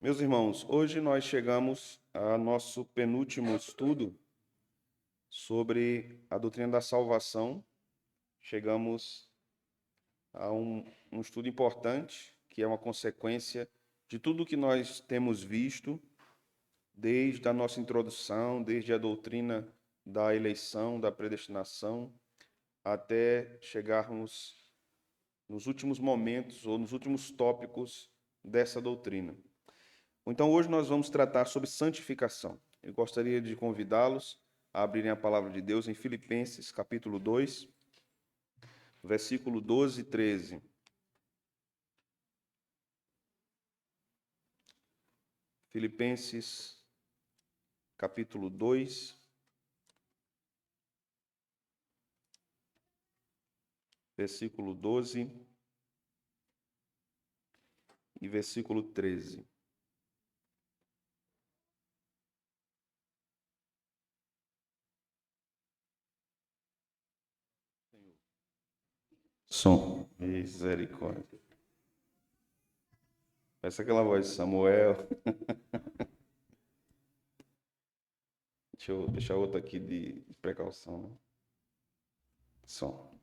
Meus irmãos, hoje nós chegamos ao nosso penúltimo estudo sobre a doutrina da salvação. Chegamos a um estudo importante, que é uma consequência de tudo que nós temos visto desde a nossa introdução, desde a doutrina da eleição, da predestinação, até chegarmos nos últimos momentos ou nos últimos tópicos dessa doutrina. Então, hoje nós vamos tratar sobre santificação. Eu gostaria de convidá-los a abrirem a palavra de Deus em Filipenses, capítulo 2, versículo 12 e 13. Filipenses, capítulo 2, versículo 12 e versículo 13. Som. Misericórdia. Parece aquela voz de Samuel. Deixa eu deixar outra aqui de precaução. Som.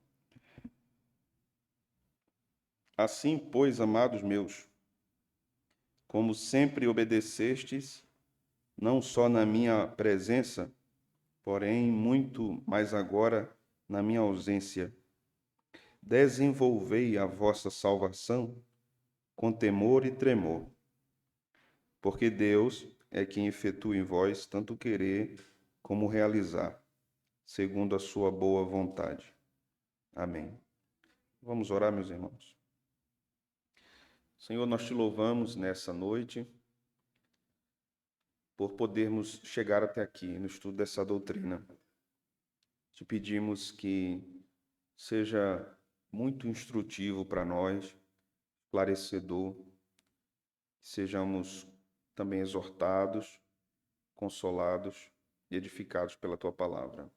Assim, pois, amados meus, como sempre obedecestes, não só na minha presença, porém muito mais agora na minha ausência, desenvolvei a vossa salvação com temor e tremor, porque Deus é quem efetua em vós tanto querer como realizar, segundo a sua boa vontade. Amém. Vamos orar, meus irmãos. Senhor, nós te louvamos nessa noite por podermos chegar até aqui no estudo dessa doutrina. Te pedimos que seja muito instrutivo para nós, esclarecedor, que sejamos também exortados, consolados e edificados pela tua palavra.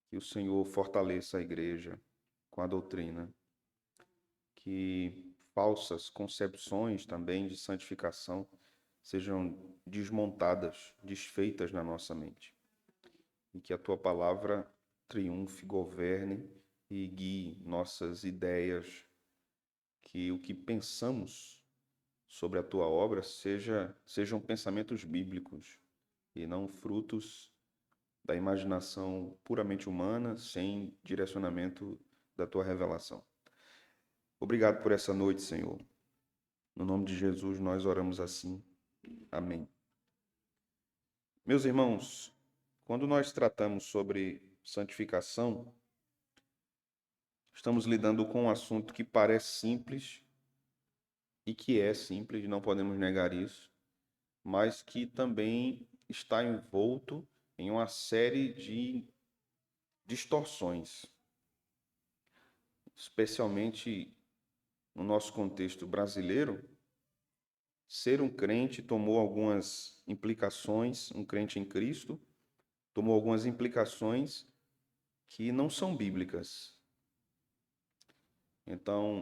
Que o Senhor fortaleça a igreja com a doutrina, que falsas concepções também de santificação sejam desmontadas, desfeitas na nossa mente. E que a tua palavra triunfe, governe e guie nossas ideias, que o que pensamos sobre a tua obra sejam pensamentos bíblicos e não frutos da imaginação puramente humana, sem direcionamento da tua revelação. Obrigado por essa noite, Senhor. No nome de Jesus nós oramos assim. Amém. Meus irmãos, quando nós tratamos sobre santificação, estamos lidando com um assunto que parece simples e que é simples, não podemos negar isso, mas que também está envolto em uma série de distorções, especialmente no nosso contexto brasileiro. Ser um crente tomou algumas implicações, um crente em Cristo tomou algumas implicações que não são bíblicas. Então,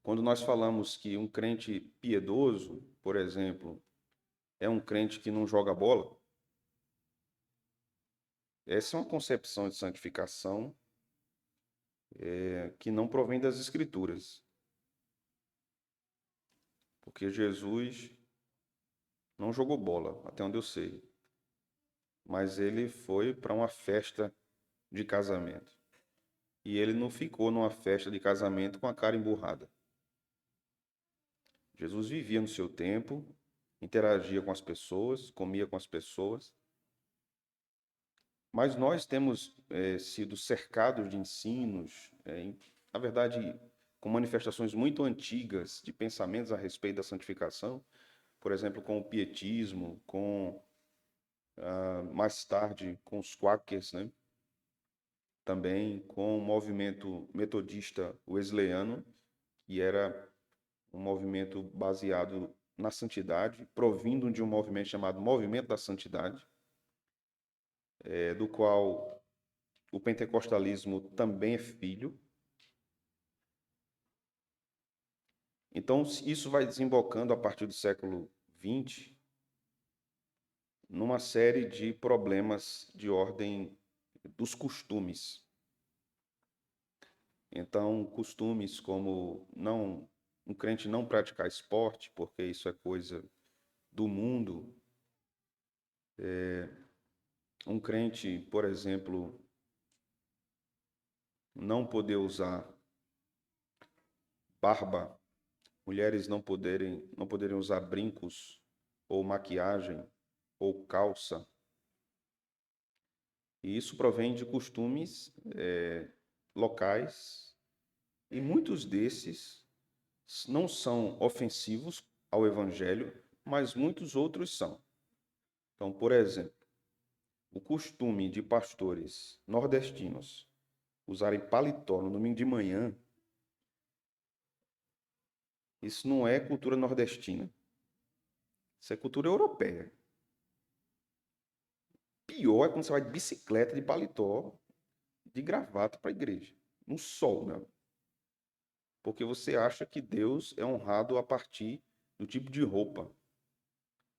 quando nós falamos que um crente piedoso, por exemplo, é um crente que não joga bola, essa é uma concepção de santificação que não provém das Escrituras. Porque Jesus não jogou bola, até onde eu sei. Mas ele foi para uma festa de casamento. E ele não ficou numa festa de casamento com a cara emburrada. Jesus vivia no seu tempo, interagia com as pessoas, comia com as pessoas. Mas nós temos sido cercados de ensinos, na verdade, com manifestações muito antigas de pensamentos a respeito da santificação, por exemplo, com o pietismo, mais tarde com os quakers, né? Também com o movimento metodista wesleyano, que era um movimento baseado na santidade, provindo de um movimento chamado Movimento da Santidade, do qual o pentecostalismo também é filho. Então, isso vai desembocando a partir do século XX numa série de problemas de ordem dos costumes. Então, costumes como um crente não praticar esporte, porque isso é coisa do mundo. Um crente, por exemplo, não poder usar barba, mulheres não poderem usar brincos ou maquiagem ou calça. E isso provém de costumes locais, e muitos desses não são ofensivos ao Evangelho, mas muitos outros são. Então, por exemplo, o costume de pastores nordestinos usarem paletó no domingo de manhã, isso não é cultura nordestina, isso é cultura europeia. Pior é quando você vai de bicicleta, de paletó, de gravata para a igreja, no sol, né? Porque você acha que Deus é honrado a partir do tipo de roupa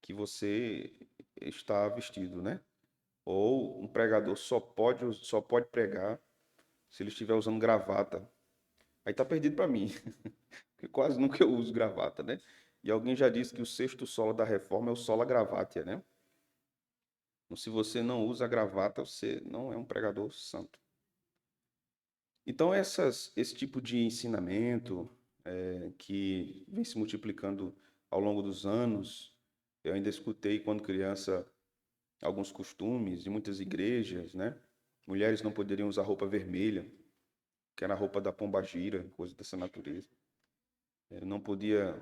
que você está vestido, né? Ou um pregador só pode pregar se ele estiver usando gravata. Aí tá perdido para mim, porque quase nunca eu uso gravata, né? E alguém já disse que o sexto solo da reforma é o sola gravatia, né? Então, se você não usa gravata, você não é um pregador santo. Então, esse tipo de ensinamento que vem se multiplicando ao longo dos anos, eu ainda escutei quando criança alguns costumes de muitas igrejas, né? Mulheres não poderiam usar roupa vermelha, que era a roupa da pombagira, coisa dessa natureza.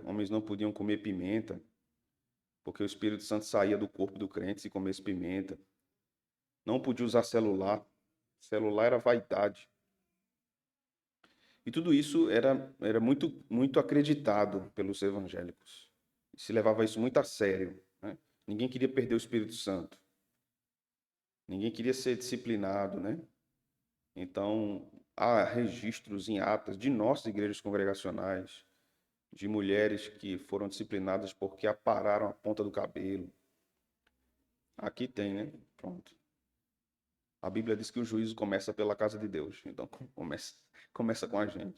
Homens não podiam comer pimenta, porque o Espírito Santo saía do corpo do crente se comesse pimenta. Não podia usar celular. Celular era vaidade. E tudo isso era muito, muito acreditado pelos evangélicos. Se levava isso muito a sério, né? Ninguém queria perder o Espírito Santo. Ninguém queria ser disciplinado, né? Então, há registros em atas de nossas igrejas congregacionais, de mulheres que foram disciplinadas porque apararam a ponta do cabelo. Aqui tem, né? Pronto. A Bíblia diz que o juízo começa pela casa de Deus. Então, começa com a gente.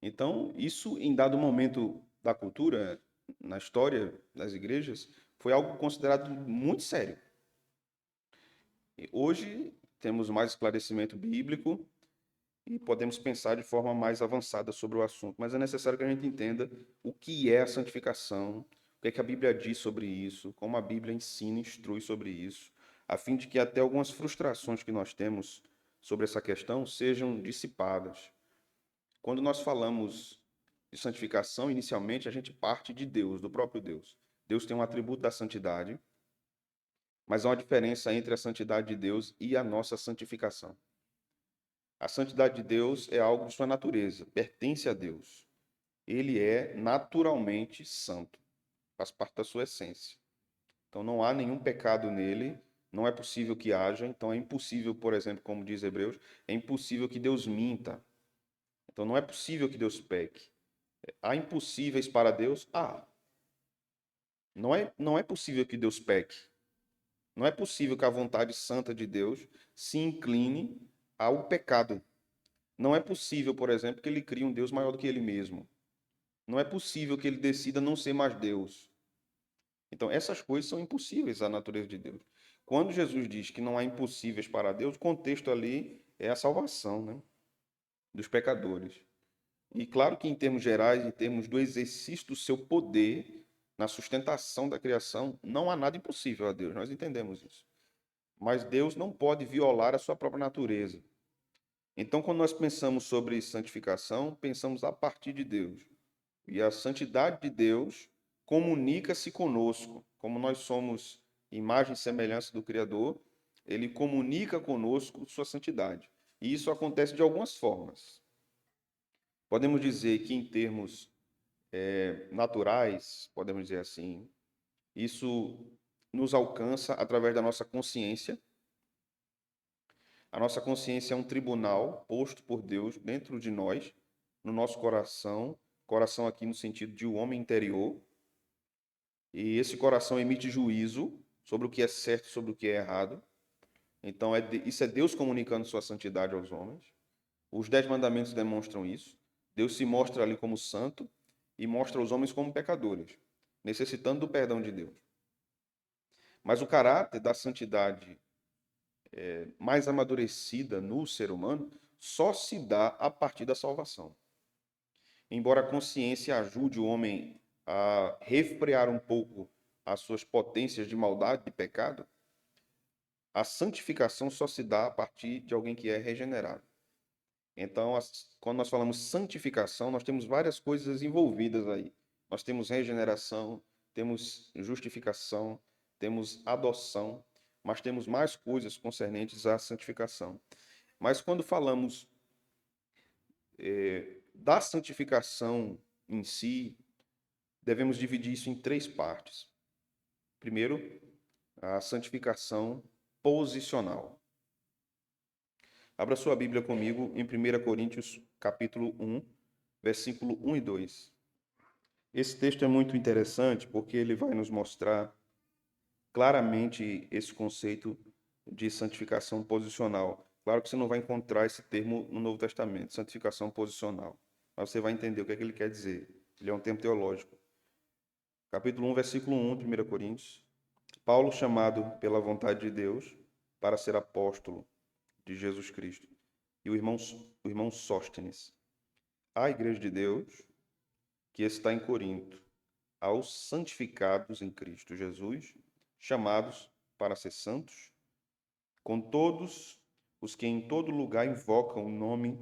Então, isso, em dado momento da cultura, na história das igrejas, foi algo considerado muito sério. E hoje, temos mais esclarecimento bíblico e podemos pensar de forma mais avançada sobre o assunto, mas é necessário que a gente entenda o que é a santificação, o que é que a Bíblia diz sobre isso, como a Bíblia ensina e instrui sobre isso, a fim de que até algumas frustrações que nós temos sobre essa questão sejam dissipadas. Quando nós falamos de santificação, inicialmente a gente parte de Deus, do próprio Deus. Deus tem um atributo da santidade, mas há uma diferença entre a santidade de Deus e a nossa santificação. A santidade de Deus é algo de sua natureza, pertence a Deus. Ele é naturalmente santo, faz parte da sua essência. Então não há nenhum pecado nele, não é possível que haja, então é impossível, por exemplo, como diz Hebreus, é impossível que Deus minta. Então não é possível que Deus peque. Há impossíveis para Deus? Há. Não é possível que Deus peque. Não é possível que a vontade santa de Deus se incline ao pecado. Não é possível, por exemplo, que ele crie um Deus maior do que ele mesmo. Não é possível que ele decida não ser mais Deus. Então, essas coisas são impossíveis à natureza de Deus. Quando Jesus diz que não há impossíveis para Deus, o contexto ali é a salvação, né, dos pecadores. E claro que, em termos gerais, em termos do exercício do seu poder na sustentação da criação, não há nada impossível a Deus, nós entendemos isso. Mas Deus não pode violar a sua própria natureza. Então, quando nós pensamos sobre santificação, pensamos a partir de Deus. E a santidade de Deus comunica-se conosco. Como nós somos imagem e semelhança do Criador, ele comunica conosco sua santidade. E isso acontece de algumas formas. Podemos dizer que, em termos naturais, podemos dizer assim, isso nos alcança através da nossa consciência. A nossa consciência é um tribunal posto por Deus dentro de nós, no nosso coração, Coração aqui no sentido de o homem interior. E esse coração emite juízo sobre o que é certo, sobre o que é errado. Então, isso é Deus comunicando sua santidade aos homens. Os 10 mandamentos demonstram isso. Deus se mostra ali como santo e mostra os homens como pecadores, necessitando do perdão de Deus. Mas o caráter da santidade mais amadurecida no ser humano só se dá a partir da salvação. Embora a consciência ajude o homem a refrear um pouco as suas potências de maldade, de pecado, a santificação só se dá a partir de alguém que é regenerado. Então, quando nós falamos santificação, nós temos várias coisas envolvidas aí. Nós temos regeneração, temos justificação, temos adoção, mas temos mais coisas concernentes à santificação. Mas quando falamos da santificação em si, devemos dividir isso em 3 partes. Primeiro, a santificação posicional. Abra sua Bíblia comigo em 1 Coríntios, capítulo 1, versículo 1 e 2. Esse texto é muito interessante porque ele vai nos mostrar claramente esse conceito de santificação posicional. Claro que você não vai encontrar esse termo no Novo Testamento, santificação posicional. Mas você vai entender o que é que ele quer dizer. Ele é um termo teológico. Capítulo 1, versículo 1, 1 Coríntios. Paulo, chamado pela vontade de Deus para ser apóstolo de Jesus Cristo, e o irmão Sóstenes, à igreja de Deus que está em Corinto, aos santificados em Cristo Jesus, chamados para ser santos, com todos os que em todo lugar invocam o nome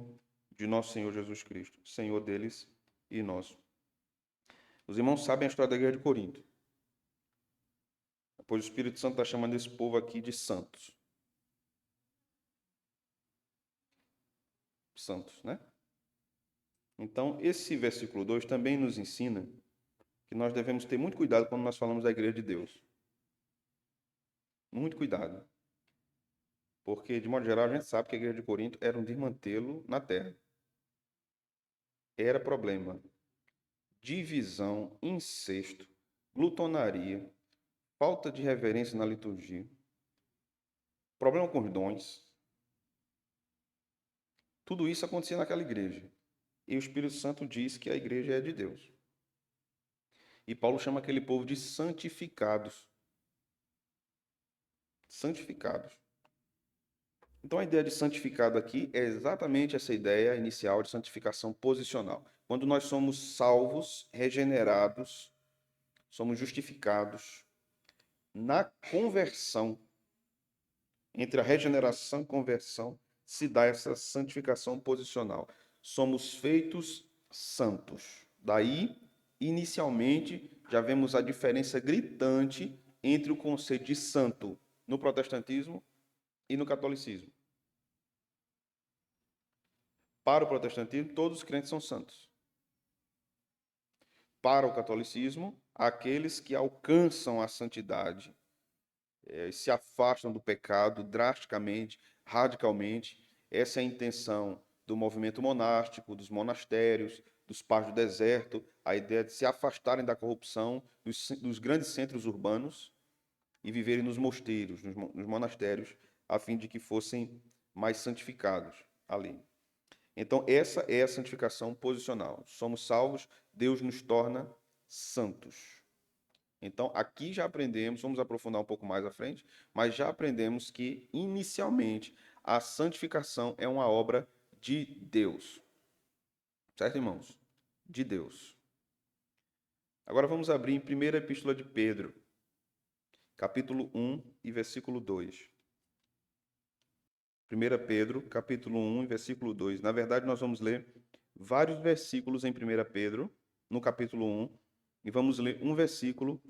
de nosso Senhor Jesus Cristo, Senhor deles e nosso. Os irmãos sabem a história da igreja de Corinto, pois o Espírito Santo está chamando esse povo aqui de santos. Santos, né? Então, esse versículo 2 também nos ensina que nós devemos ter muito cuidado quando nós falamos da igreja de Deus. Muito cuidado. Porque, de modo geral, a gente sabe que a igreja de Corinto era um desmantelo na terra. Era problema. Divisão, incesto, glutonaria, falta de reverência na liturgia, problema com os dons. Tudo isso acontecia naquela igreja. E o Espírito Santo diz que a igreja é de Deus. E Paulo chama aquele povo de santificados. Santificados. Então, a ideia de santificado aqui é exatamente essa ideia inicial de santificação posicional. Quando nós somos salvos, regenerados, somos justificados, na conversão, entre a regeneração e conversão, se dá essa santificação posicional. Somos feitos santos. Daí, inicialmente, já vemos a diferença gritante entre o conceito de santo no protestantismo e no catolicismo. Para o protestantismo, todos os crentes são santos. Para o catolicismo, aqueles que alcançam a santidade, se afastam do pecado drasticamente, radicalmente. Essa é a intenção do movimento monástico, dos monastérios, dos pais do deserto, a ideia de se afastarem da corrupção dos grandes centros urbanos e viverem nos mosteiros, nos monastérios, a fim de que fossem mais santificados ali. Então, essa é a santificação posicional. Somos salvos, Deus nos torna santos. Então, aqui já aprendemos, vamos aprofundar um pouco mais à frente, mas já aprendemos que, inicialmente, a santificação é uma obra de Deus. Certo, irmãos? De Deus. Agora vamos abrir em 1ª Epístola de Pedro, capítulo 1 e versículo 2. 1 Pedro, capítulo 1 e versículo 2. Na verdade, nós vamos ler vários versículos em 1 Pedro, no capítulo 1, e vamos ler um versículo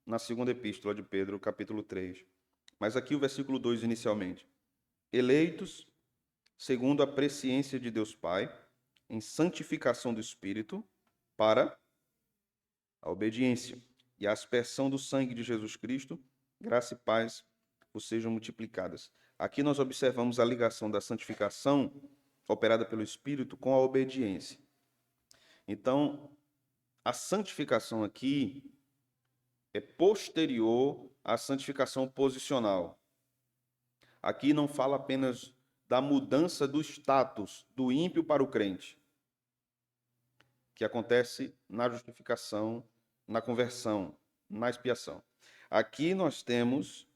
na 2ª Epístola de Pedro, capítulo 3. Mas aqui o versículo 2 inicialmente. Eleitos segundo a presciência de Deus Pai, em santificação do Espírito, para a obediência e a aspersão do sangue de Jesus Cristo, graça e paz vos sejam multiplicadas. Aqui nós observamos a ligação da santificação operada pelo Espírito com a obediência. Então, a santificação aqui é posterior à santificação posicional. Aqui não fala apenas da mudança do status do ímpio para o crente, que acontece na justificação, na conversão, na expiação. Aqui nós temos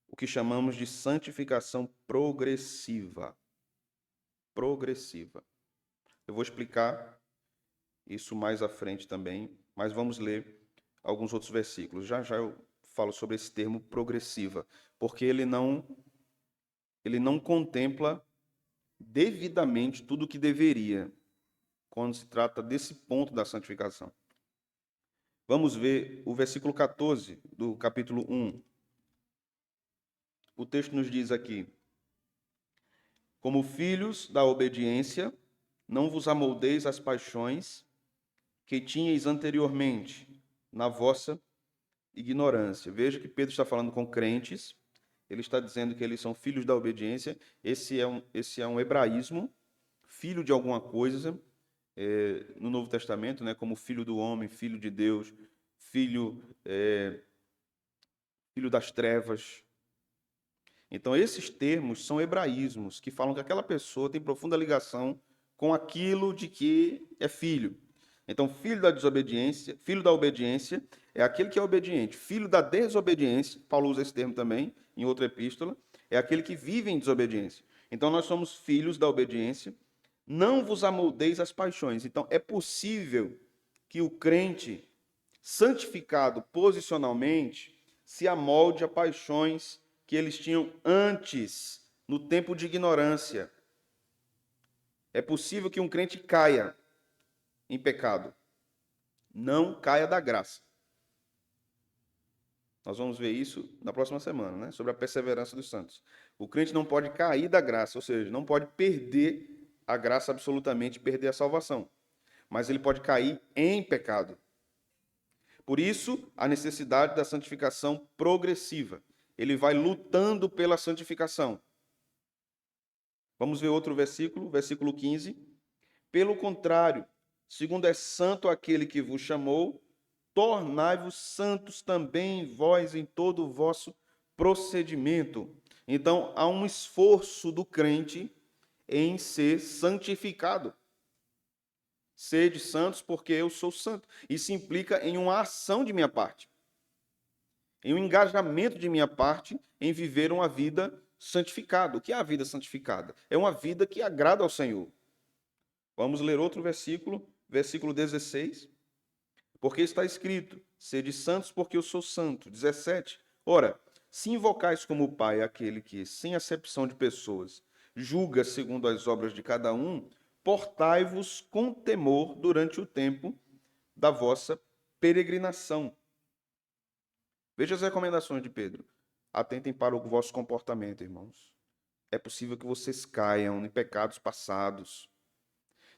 o que chamamos de santificação progressiva. Progressiva. Eu vou explicar isso mais à frente também, mas vamos ler alguns outros versículos. Já já eu falo sobre esse termo progressiva, porque ele não contempla devidamente tudo o que deveria quando se trata desse ponto da santificação. Vamos ver o versículo 14 do capítulo 1. O texto nos diz aqui: como filhos da obediência, não vos amoldeis às paixões que tinhais anteriormente na vossa ignorância. Veja que Pedro está falando com crentes, ele está dizendo que eles são filhos da obediência. Esse é um hebraísmo, filho de alguma coisa, no Novo Testamento, né, como filho do homem, filho de Deus, filho das trevas. Então, esses termos são hebraísmos que falam que aquela pessoa tem profunda ligação com aquilo de que é filho. Então, filho da desobediência, filho da obediência é aquele que é obediente. Filho da desobediência, Paulo usa esse termo também em outra epístola, é aquele que vive em desobediência. Então, nós somos filhos da obediência. Não vos amoldeis às paixões. Então, é possível que o crente, santificado posicionalmente, se amolde a paixões que eles tinham antes, no tempo de ignorância. É possível que um crente caia em pecado. Não caia da graça. Nós vamos ver isso na próxima semana, né? Sobre a perseverança dos santos. O crente não pode cair da graça, ou seja, não pode perder a graça absolutamente, perder a salvação. Mas ele pode cair em pecado. Por isso, a necessidade da santificação progressiva. Ele vai lutando pela santificação. Vamos ver outro versículo, versículo 15. Pelo contrário, segundo é santo aquele que vos chamou, tornai-vos santos também vós em todo o vosso procedimento. Então, há um esforço do crente em ser santificado. Sede santos porque eu sou santo. Isso implica em uma ação de minha parte, em um engajamento de minha parte em viver uma vida santificada. O que é a vida santificada? É uma vida que agrada ao Senhor. Vamos ler outro versículo, versículo 16. Porque está escrito, sede santos porque eu sou santo. 17. Ora, se invocais como Pai aquele que, sem acepção de pessoas, julga segundo as obras de cada um, portai-vos com temor durante o tempo da vossa peregrinação. Veja as recomendações de Pedro. Atentem para o vosso comportamento, irmãos. É possível que vocês caiam em pecados passados.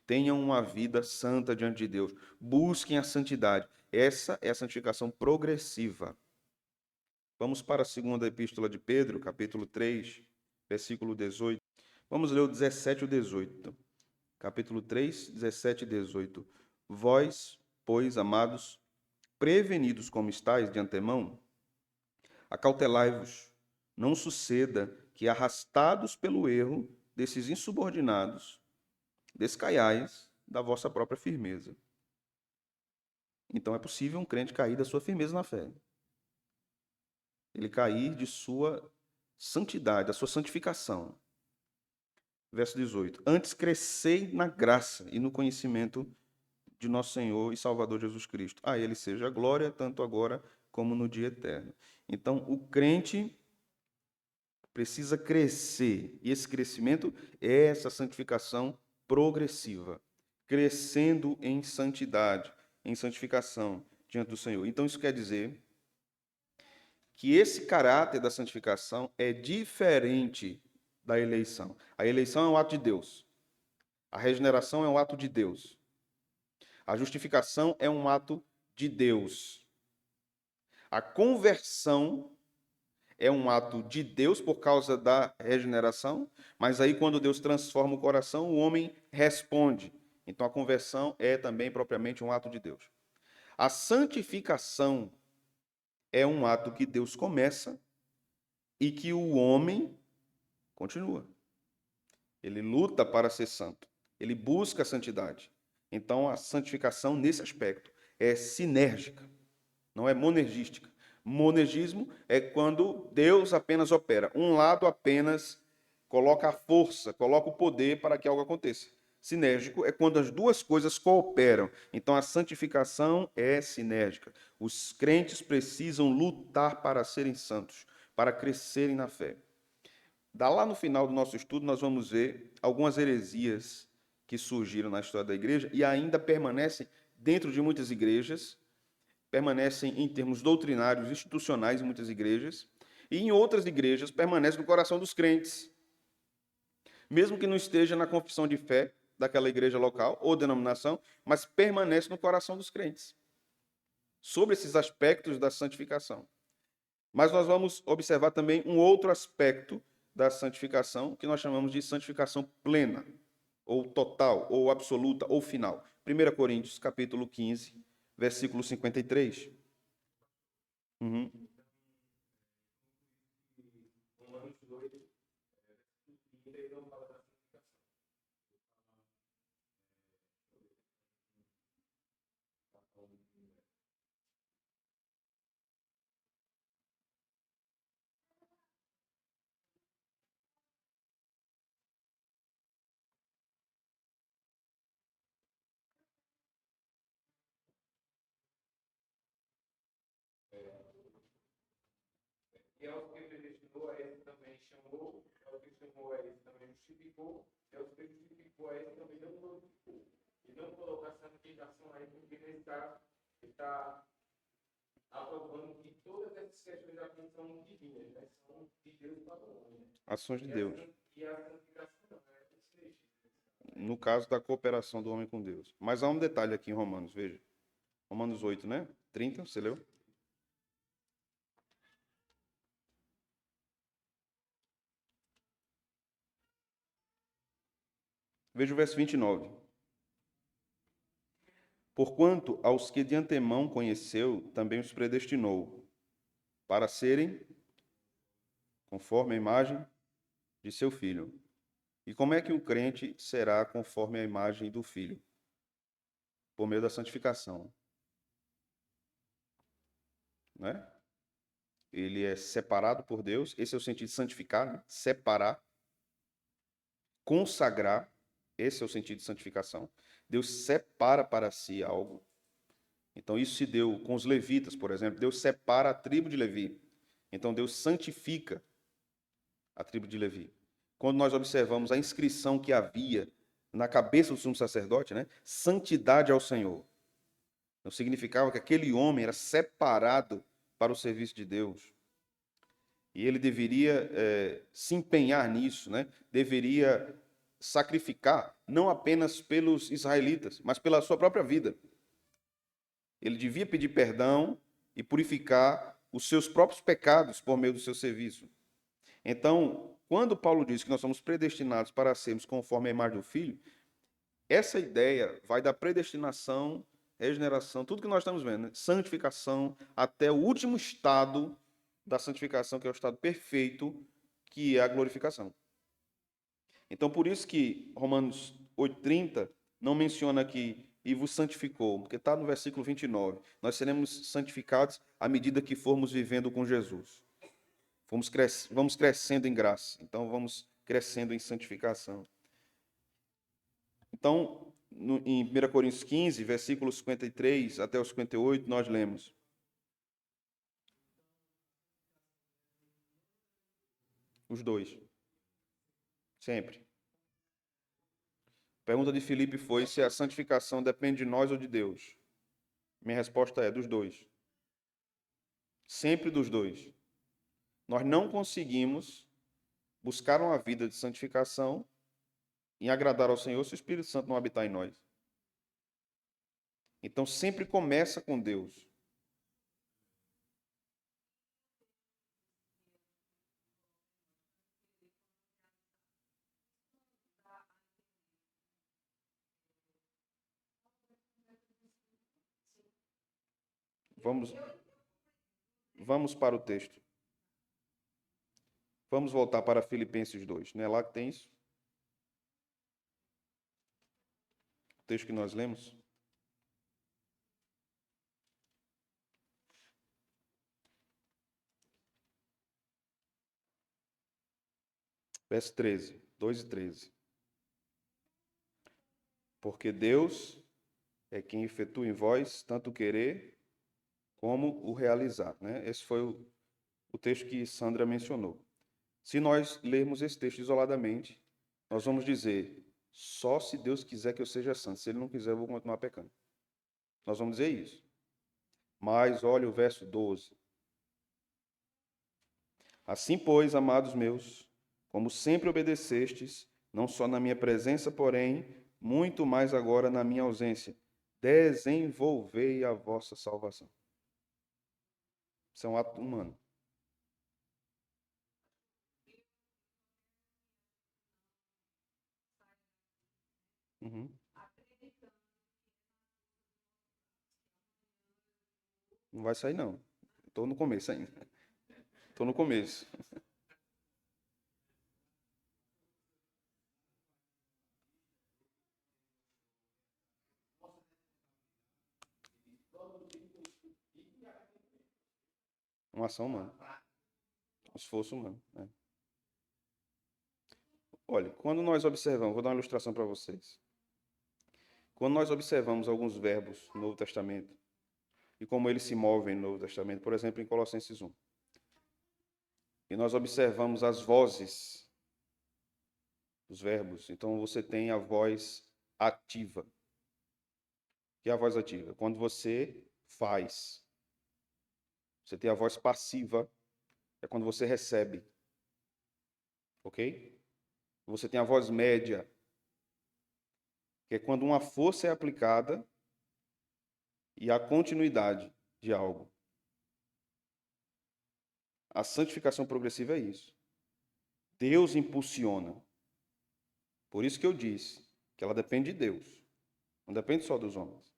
Tenham uma vida santa diante de Deus. Busquem a santidade. Essa é a santificação progressiva. Vamos para a segunda epístola de Pedro, capítulo 3, versículo 18. Vamos ler o 17 e o 18. Capítulo 3, 17 e 18. Vós, pois, amados, prevenidos como estáis de antemão, acautelai-vos, não suceda que, arrastados pelo erro desses insubordinados, descaiais da vossa própria firmeza. Então é possível um crente cair da sua firmeza na fé. Ele cair de sua santidade, da sua santificação. Verso 18. Antes crescei na graça e no conhecimento de nosso Senhor e Salvador Jesus Cristo. A Ele seja a glória, tanto agora como no dia eterno. Então, o crente precisa crescer. E esse crescimento é essa santificação progressiva. Crescendo em santidade, em santificação diante do Senhor. Então, isso quer dizer que esse caráter da santificação é diferente da eleição. A eleição é um ato de Deus. A regeneração é um ato de Deus. A justificação é um ato de Deus. A conversão é um ato de Deus por causa da regeneração, mas aí quando Deus transforma o coração, o homem responde. Então a conversão é também propriamente um ato de Deus. A santificação é um ato que Deus começa e que o homem continua. Ele luta para ser santo. Ele busca a santidade. Então, a santificação, nesse aspecto, é sinérgica, não é monergística. Monergismo é quando Deus apenas opera. Um lado apenas coloca a força, coloca o poder para que algo aconteça. Sinérgico é quando as duas coisas cooperam. Então, a santificação é sinérgica. Os crentes precisam lutar para serem santos, para crescerem na fé. Lá no final do nosso estudo, nós vamos ver algumas heresias que surgiram na história da igreja e ainda permanecem dentro de muitas igrejas, permanecem em termos doutrinários, institucionais em muitas igrejas, e em outras igrejas permanecem no coração dos crentes. Mesmo que não esteja na confissão de fé daquela igreja local ou denominação, mas permanece no coração dos crentes. Sobre esses aspectos da santificação. Mas nós vamos observar também um outro aspecto da santificação, que nós chamamos de santificação plena, ou total, ou absoluta, ou final. 1 Coríntios, capítulo 15, versículo 53. Uhum. E aos que predestinou, a esse também chamou, aos que chamou, a esse também justificou, e aos que justificou, a esse também não glorificou. E não colocar santificação aí, porque ele está aprovando que todas essas questões aqui são divinas, né? São de Deus para o homem. Ações de Deus. E a santificação não é legítima. No caso da cooperação do homem com Deus. Mas há um detalhe aqui em Romanos, veja. Romanos 8, né? 30, você leu? Veja o verso 29. Porquanto aos que de antemão conheceu, também os predestinou, para serem conforme a imagem de seu filho. E como é que um crente será conforme a imagem do filho? Por meio da santificação. Né? Ele é separado por Deus, esse é o sentido de santificar, né? Separar, consagrar, esse é o sentido de santificação. Deus separa para si algo. Então, isso se deu com os levitas, por exemplo. Deus separa a tribo de Levi. Então, Deus santifica a tribo de Levi. Quando nós observamos a inscrição que havia na cabeça do sumo sacerdote, né? Santidade ao Senhor. Não significava que aquele homem era separado para o serviço de Deus. E ele deveria se empenhar nisso, né? Deveria sacrificar, não apenas pelos israelitas, mas pela sua própria vida. Ele devia pedir perdão e purificar os seus próprios pecados por meio do seu serviço. Então, quando Paulo diz que nós somos predestinados para sermos conforme a imagem do Filho, essa ideia vai da predestinação, regeneração, tudo que nós estamos vendo, né? Santificação, até o último estado da santificação, que é o estado perfeito, que é a glorificação. Então, por isso que Romanos 8,30 não menciona aqui e vos santificou, porque está no versículo 29. Nós seremos santificados à medida que formos vivendo com Jesus. Vamos crescendo em graça, então vamos crescendo em santificação. Então, em 1 Coríntios 15, versículos 53 até os 58, nós lemos: os dois, sempre. A pergunta de Filipe foi se a santificação depende de nós ou de Deus. Minha resposta é dos dois. Sempre dos dois. Nós não conseguimos buscar uma vida de santificação em agradar ao Senhor se o Espírito Santo não habitar em nós. Então sempre começa com Deus. Vamos para o texto. Vamos voltar para Filipenses 2. Não é lá que tem isso? O texto que nós lemos. Verso 13, 2 e 13. Porque Deus é quem efetua em vós tanto o querer como o realizar, né? Esse foi o texto que Sandra mencionou. Se nós lermos esse texto isoladamente, nós vamos dizer, só se Deus quiser que eu seja santo. Se Ele não quiser, eu vou continuar pecando. Nós vamos dizer isso. Mas olha o verso 12. Assim, pois, amados meus, como sempre obedecestes, não só na minha presença, porém, muito mais agora na minha ausência, desenvolvei a vossa salvação. Isso é um ato humano. Uhum. Não vai sair, não. Estou no começo ainda. Estou no começo. Uma ação humana. Um esforço humano. Né? Olha, quando nós observamos, vou dar uma ilustração para vocês. Quando nós observamos alguns verbos no Novo Testamento e como eles se movem no Novo Testamento, por exemplo, em Colossenses 1, e nós observamos as vozes dos verbos, então você tem a voz ativa. O que é a voz ativa? Quando você faz. Você tem a voz passiva, é quando você recebe. Ok? Você tem a voz média, que é quando uma força é aplicada e a continuidade de algo. A santificação progressiva é isso. Deus impulsiona. Por isso que eu disse que ela depende de Deus. Não depende só dos homens.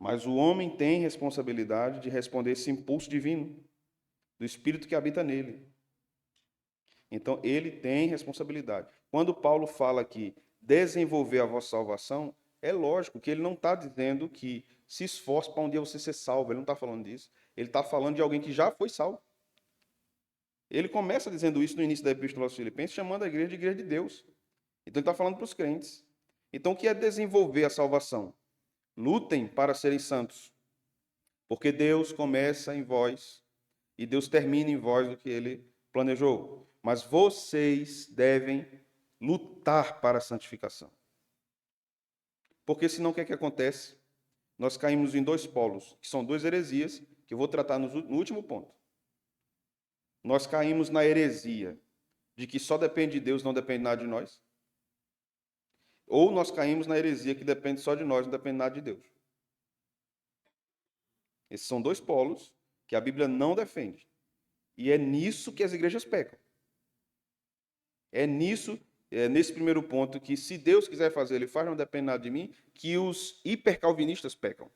Mas o homem tem responsabilidade de responder esse impulso divino, do Espírito que habita nele. Então, ele tem responsabilidade. Quando Paulo fala que desenvolver a vossa salvação, é lógico que ele não está dizendo que se esforce para um dia você ser salvo. Ele não está falando disso. Ele está falando de alguém que já foi salvo. Ele começa dizendo isso no início da Epístola aos Filipenses, chamando a igreja de Deus. Então, ele está falando para os crentes. Então, o que é desenvolver a salvação? Lutem para serem santos. Porque Deus começa em vós e Deus termina em vós o que ele planejou. Mas vocês devem lutar para a santificação. Porque senão o que é que acontece? Nós caímos em dois polos, que são duas heresias, que eu vou tratar no último ponto. Nós caímos na heresia de que só depende de Deus, não depende nada de nós. Ou nós caímos na heresia que depende só de nós, não depende nada de Deus. Esses são dois polos que a Bíblia não defende. E é nisso que as igrejas pecam. É nesse primeiro ponto, que se Deus quiser fazer, ele faz, não depende nada de mim, que os hipercalvinistas pecam.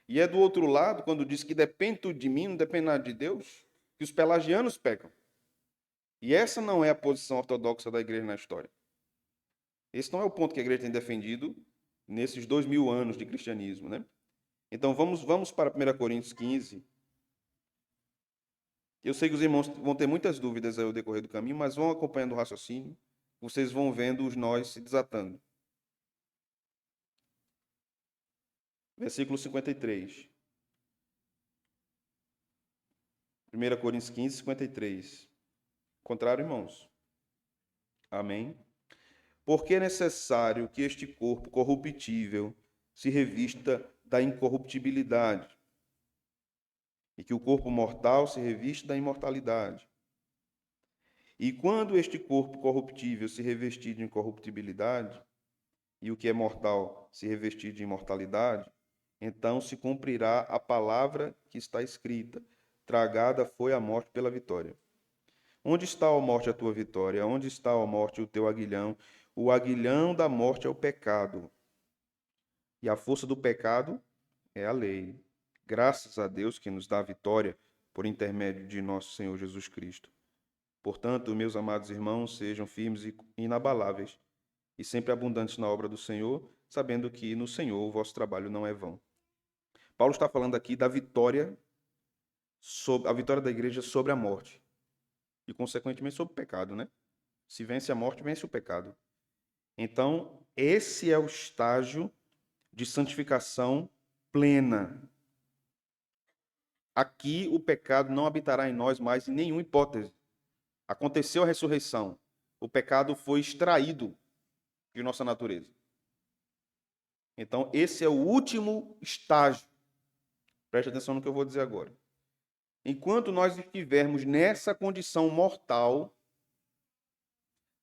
E é do outro lado, quando diz que depende tudo de mim, não depende nada de Deus, que os pelagianos pecam. E essa não é a posição ortodoxa da igreja na história. Esse não é o ponto que a igreja tem defendido nesses 2000 anos de cristianismo, né? Então vamos para 1 Coríntios 15. Eu sei que os irmãos vão ter muitas dúvidas ao decorrer do caminho, mas vão acompanhando o raciocínio, vocês vão vendo os nós se desatando. Versículo 53. 1 Coríntios 15, 53. Contrário, irmãos. Amém? Porque é necessário que este corpo corruptível se revista da incorruptibilidade, e que o corpo mortal se revista da imortalidade. E quando este corpo corruptível se revestir de incorruptibilidade, e o que é mortal se revestir de imortalidade, então se cumprirá a palavra que está escrita: tragada foi a morte pela vitória. Onde está, ó morte, a tua vitória? Onde está, ó morte, o teu aguilhão? O aguilhão da morte é o pecado. E a força do pecado é a lei. Graças a Deus que nos dá a vitória por intermédio de nosso Senhor Jesus Cristo. Portanto, meus amados irmãos, sejam firmes e inabaláveis e sempre abundantes na obra do Senhor, sabendo que no Senhor o vosso trabalho não é vão. Paulo está falando aqui da vitória, a vitória da igreja sobre a morte e, consequentemente, sobre o pecado, né? Se vence a morte, vence o pecado. Então, esse é o estágio de santificação plena. Aqui o pecado não habitará em nós mais em nenhuma hipótese. Aconteceu a ressurreição. O pecado foi extraído de nossa natureza. Então, esse é o último estágio. Preste atenção no que eu vou dizer agora. Enquanto nós estivermos nessa condição mortal,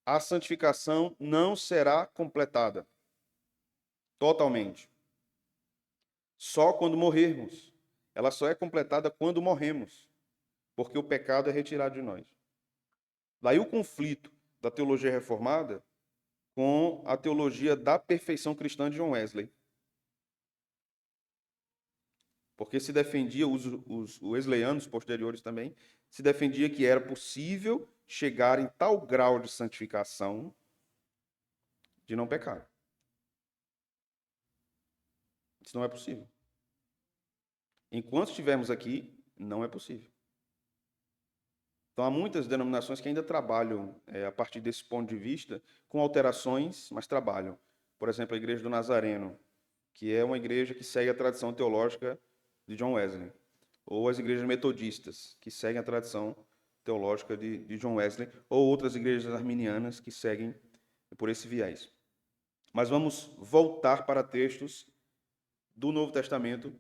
a santificação não será completada totalmente. Só quando morrermos. Ela só é completada quando morremos, porque o pecado é retirado de nós. Daí o conflito da teologia reformada com a teologia da perfeição cristã de John Wesley. Porque se defendia, os wesleyanos posteriores também, se defendia que era possível chegar em tal grau de santificação de não pecar. Isso não é possível. Enquanto estivermos aqui, não é possível. Então, há muitas denominações que ainda trabalham, a partir desse ponto de vista, com alterações, mas trabalham. Por exemplo, a Igreja do Nazareno, que é uma igreja que segue a tradição teológica de John Wesley. Ou as igrejas metodistas, que seguem a tradição teológica de John Wesley. Ou outras igrejas arminianas que seguem por esse viés. Mas vamos voltar para textos do Novo Testamento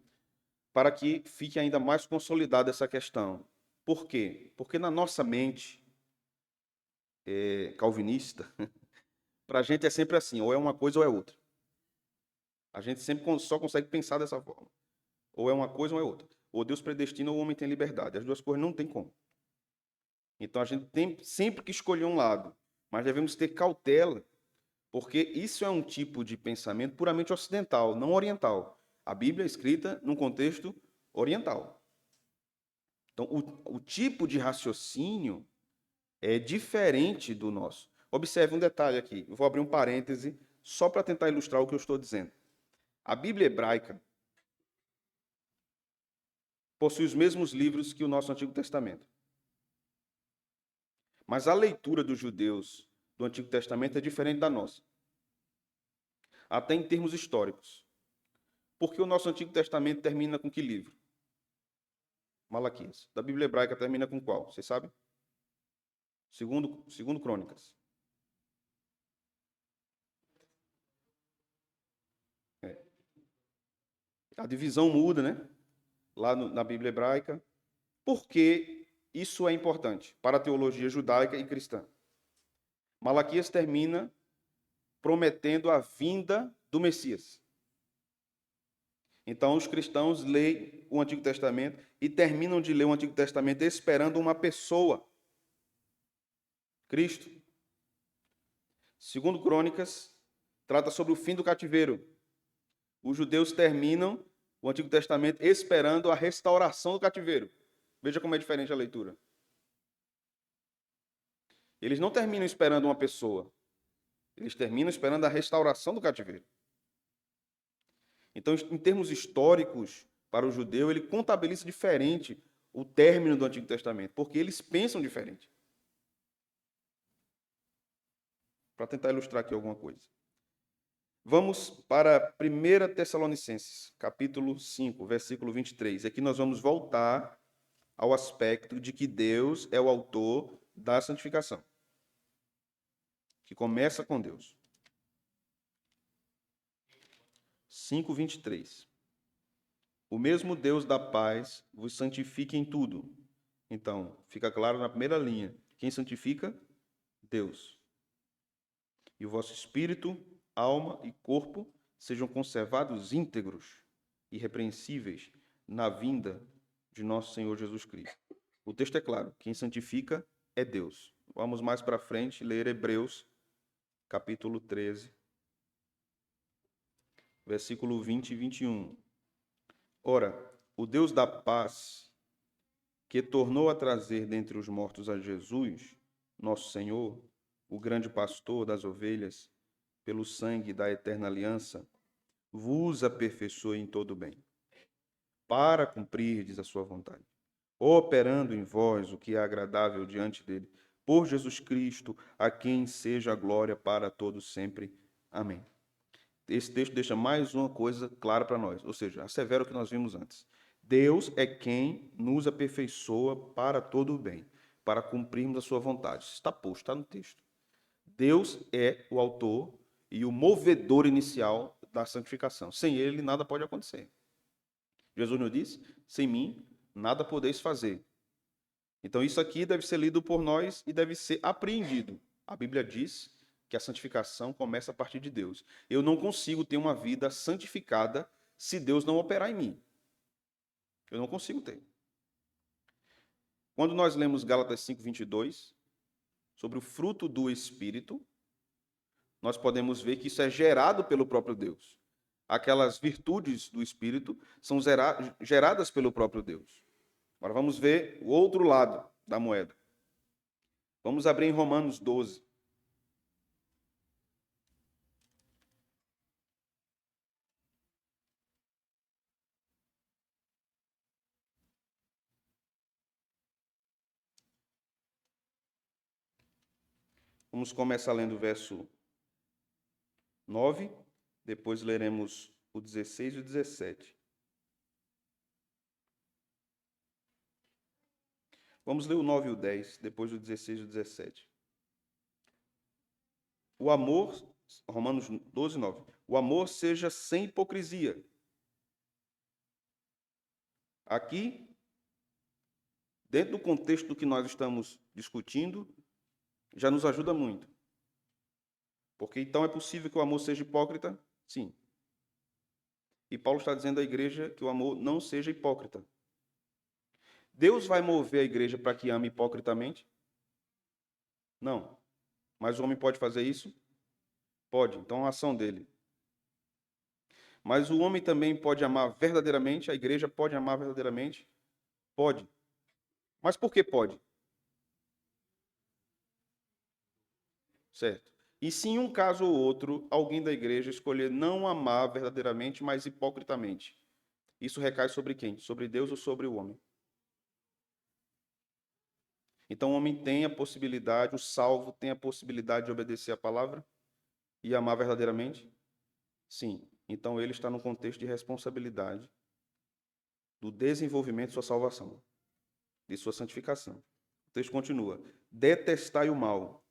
para que fique ainda mais consolidada essa questão. Por quê? Porque na nossa mente calvinista, para a gente é sempre assim, ou é uma coisa ou é outra. A gente sempre só consegue pensar dessa forma. Ou é uma coisa ou é outra. Ou Deus predestina ou o homem tem liberdade. As duas coisas não tem como. Então a gente tem sempre que escolher um lado. Mas devemos ter cautela, porque isso é um tipo de pensamento puramente ocidental, não oriental. A Bíblia é escrita num contexto oriental. Então, o tipo de raciocínio é diferente do nosso. Observe um detalhe aqui. Eu vou abrir um parêntese só para tentar ilustrar o que eu estou dizendo. A Bíblia hebraica possui os mesmos livros que o nosso Antigo Testamento. Mas a leitura dos judeus do Antigo Testamento é diferente da nossa. Até em termos históricos. Porque o nosso Antigo Testamento termina com que livro? Malaquias. Da Bíblia hebraica termina com qual? Vocês sabem? Segundo Crônicas. A divisão muda, né? Lá na Bíblia hebraica. Por que isso é importante para a teologia judaica e cristã? Malaquias termina prometendo a vinda do Messias. Então, os cristãos leem o Antigo Testamento e terminam de ler o Antigo Testamento esperando uma pessoa, Cristo. Segundo Crônicas, trata sobre o fim do cativeiro. Os judeus terminam o Antigo Testamento esperando a restauração do cativeiro. Veja como é diferente a leitura. Eles não terminam esperando uma pessoa. Eles terminam esperando a restauração do cativeiro. Então, em termos históricos, para o judeu, ele contabiliza diferente o término do Antigo Testamento, porque eles pensam diferente. Para tentar ilustrar aqui alguma coisa. Vamos para 1 Tessalonicenses, capítulo 5, versículo 23. Aqui nós vamos voltar ao aspecto de que Deus é o autor da santificação, que começa com Deus. 5, 23. O mesmo Deus da paz vos santifique em tudo. Então, fica claro na primeira linha. Quem santifica? Deus. E o vosso espírito, alma e corpo sejam conservados íntegros, irrepreensíveis, na vinda de nosso Senhor Jesus Cristo. O texto é claro. Quem santifica é Deus. Vamos mais para frente ler Hebreus, capítulo 13, versículo 20 e 21. Ora, o Deus da paz, que tornou a trazer dentre os mortos a Jesus, nosso Senhor, o grande pastor das ovelhas, pelo sangue da eterna aliança, vos aperfeiçoe em todo bem, para cumprirdes a sua vontade, operando em vós o que é agradável diante dele, por Jesus Cristo, a quem seja a glória para todos sempre. Amém. Esse texto deixa mais uma coisa clara para nós, ou seja, assevera o que nós vimos antes. Deus é quem nos aperfeiçoa para todo o bem, para cumprirmos a sua vontade. Isso está posto, está no texto. Deus é o autor e o movedor inicial da santificação. Sem ele, nada pode acontecer. Jesus nos disse, sem mim, nada podeis fazer. Então, isso aqui deve ser lido por nós e deve ser apreendido. A Bíblia diz que a santificação começa a partir de Deus. Eu não consigo ter uma vida santificada se Deus não operar em mim. Eu não consigo ter. Quando nós lemos Gálatas 5:22, sobre o fruto do Espírito, nós podemos ver que isso é gerado pelo próprio Deus. Aquelas virtudes do Espírito são geradas pelo próprio Deus. Agora vamos ver o outro lado da moeda. Vamos abrir em Romanos 12. Vamos começar lendo o verso 9, depois leremos o 16 e o 17. Vamos ler o 9 e o 10, depois o 16 e o 17. O amor, Romanos 12, 9. O amor seja sem hipocrisia. Aqui, dentro do contexto do que nós estamos discutindo, já nos ajuda muito. Porque então é possível que o amor seja hipócrita? Sim. E Paulo está dizendo à igreja que o amor não seja hipócrita. Deus vai mover a igreja para que ame hipocritamente? Não. Mas o homem pode fazer isso? Pode. Então é uma ação dele. Mas o homem também pode amar verdadeiramente? A igreja pode amar verdadeiramente? Pode. Mas por que pode? Certo. E se em um caso ou outro, alguém da igreja escolher não amar verdadeiramente, mas hipocritamente, isso recai sobre quem? Sobre Deus ou sobre o homem? Então o homem tem a possibilidade, o salvo tem a possibilidade de obedecer a palavra e amar verdadeiramente? Sim. Então ele está no contexto de responsabilidade do desenvolvimento de sua salvação, de sua santificação. O texto continua: detestai o mal,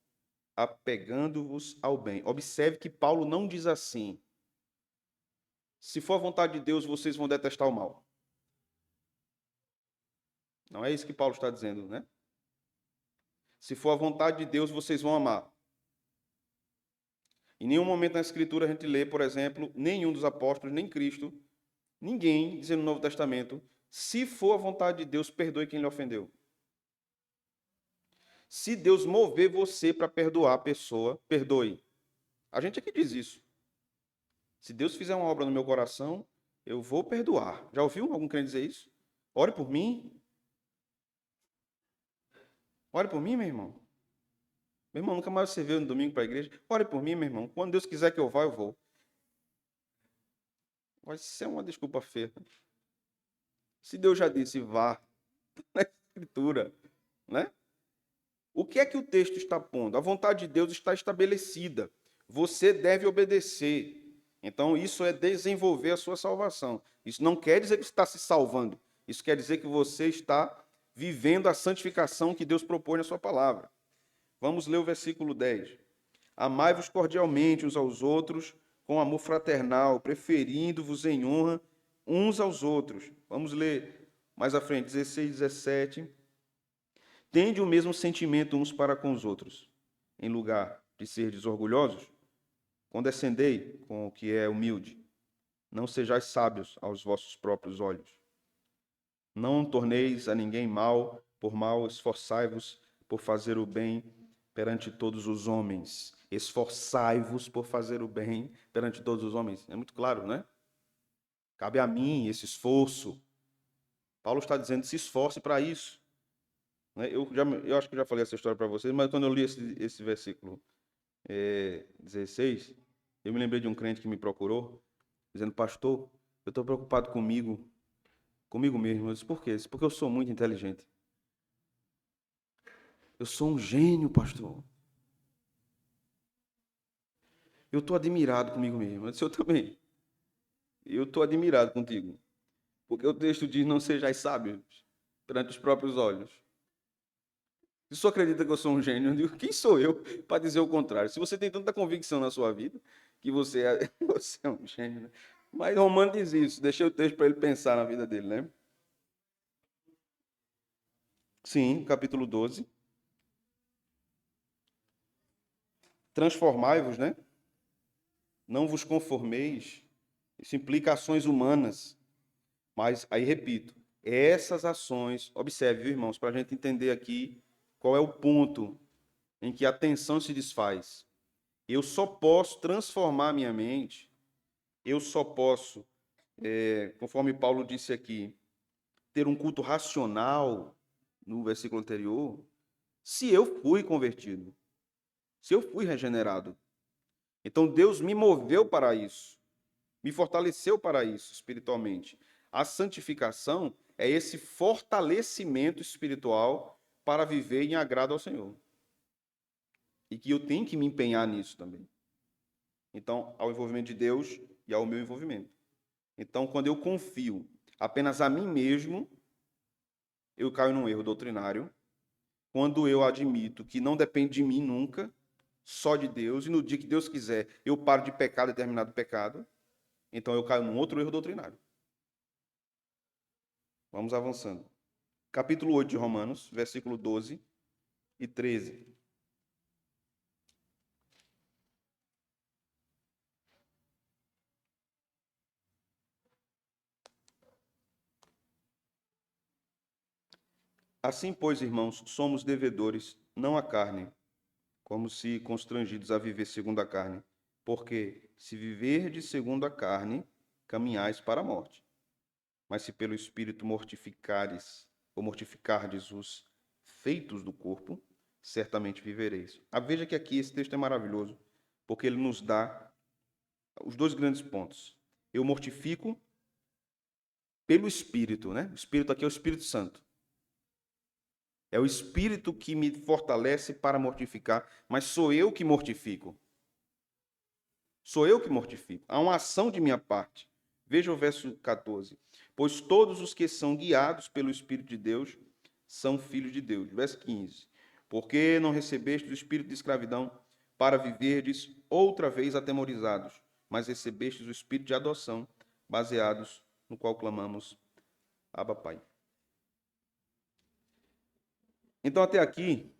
apegando-vos ao bem. Observe que Paulo não diz assim: se for a vontade de Deus, vocês vão detestar o mal. Não é isso que Paulo está dizendo, né? Se for a vontade de Deus, vocês vão amar. Em nenhum momento na Escritura a gente lê, por exemplo, nenhum dos apóstolos, nem Cristo, ninguém dizendo no Novo Testamento, se for a vontade de Deus, perdoe quem lhe ofendeu. Se Deus mover você para perdoar a pessoa, perdoe. A gente aqui diz isso. Se Deus fizer uma obra no meu coração, eu vou perdoar. Já ouviu algum crente dizer isso? Ore por mim. Ore por mim, meu irmão. Meu irmão, nunca mais você veio no domingo para a igreja. Ore por mim, meu irmão. Quando Deus quiser que eu vá, eu vou. Vai ser uma desculpa feia. Se Deus já disse, vá, na Escritura, né? O que é que o texto está pondo? A vontade de Deus está estabelecida. Você deve obedecer. Então, isso é desenvolver a sua salvação. Isso não quer dizer que você está se salvando. Isso quer dizer que você está vivendo a santificação que Deus propõe na sua palavra. Vamos ler o versículo 10. Amai-vos cordialmente uns aos outros, com amor fraternal, preferindo-vos em honra uns aos outros. Vamos ler mais à frente, 16, 17. Tende o mesmo sentimento uns para com os outros. Em lugar de serdes orgulhosos, condescendei com o que é humilde. Não sejais sábios aos vossos próprios olhos. Não torneis a ninguém mal por mal, esforçai-vos por fazer o bem perante todos os homens. Esforçai-vos por fazer o bem perante todos os homens. É muito claro, né? Cabe a mim esse esforço. Paulo está dizendo, se esforce para isso. Né? Eu acho que eu já falei essa história para vocês, mas quando eu li esse versículo 16, eu me lembrei de um crente que me procurou, dizendo, pastor, eu estou preocupado comigo mesmo. Eu disse, por quê? Eu disse, porque eu sou muito inteligente. Eu sou um gênio, pastor. Eu estou admirado comigo mesmo. Eu disse, eu também. Eu estou admirado contigo. Porque o texto diz, não sejais sábios perante os próprios olhos. Se o senhor acredita que eu sou um gênio, eu digo, quem sou eu para dizer o contrário? Se você tem tanta convicção na sua vida, que você é, você é um gênio, né? Mas Romano diz isso, deixei o texto para ele pensar na vida dele, né? Sim, capítulo 12. Transformai-vos, né? Não vos conformeis. Isso implica ações humanas. Mas, aí repito, essas ações, observe, viu, irmãos, para a gente entender aqui qual é o ponto em que a tensão se desfaz. Eu só posso transformar minha mente, eu só posso, conforme Paulo disse aqui, ter um culto racional, no versículo anterior, se eu fui convertido, se eu fui regenerado. Então Deus me moveu para isso, me fortaleceu para isso espiritualmente. A santificação é esse fortalecimento espiritual para viver em agrado ao Senhor. E que eu tenho que me empenhar nisso também. Então, ao envolvimento de Deus e ao meu envolvimento. Então, quando eu confio apenas a mim mesmo, eu caio num erro doutrinário. Quando eu admito que não depende de mim nunca, só de Deus, e no dia que Deus quiser, eu paro de pecar determinado pecado, então eu caio num outro erro doutrinário. Vamos avançando. Capítulo 8 de Romanos, versículo 12 e 13. Assim, pois, irmãos, somos devedores, não à carne, como se constrangidos a viver segundo a carne. Porque, se viverdes segundo a carne, caminhais para a morte. Mas se pelo Espírito mortificares ou mortificardes os feitos do corpo, certamente vivereis. Veja que aqui esse texto é maravilhoso, porque ele nos dá os dois grandes pontos. Eu mortifico pelo Espírito, né? O Espírito aqui é o Espírito Santo. É o Espírito que me fortalece para mortificar, mas sou eu que mortifico. Sou eu que mortifico. Há uma ação de minha parte. Veja o verso 14. Pois todos os que são guiados pelo Espírito de Deus são filhos de Deus. Verso 15. Porque não recebeste o espírito de escravidão para viverdes outra vez atemorizados, mas recebestes o espírito de adoção, baseados no qual clamamos, Abba, Pai. Então, até aqui,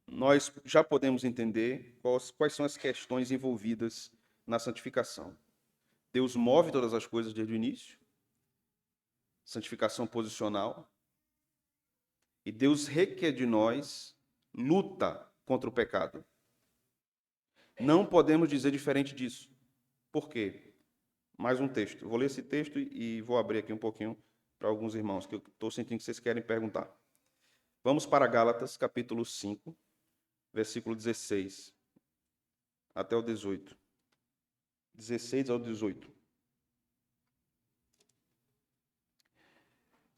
nós já podemos entender quais são as questões envolvidas na santificação. Deus move todas as coisas desde o início, santificação posicional, e Deus requer de nós luta contra o pecado. Não podemos dizer diferente disso. Por quê? Mais um texto. Eu vou ler esse texto e vou abrir aqui um pouquinho para alguns irmãos, que eu estou sentindo que vocês querem perguntar. Vamos para Gálatas, capítulo 5, versículo 16 até o 18. 16 ao 18.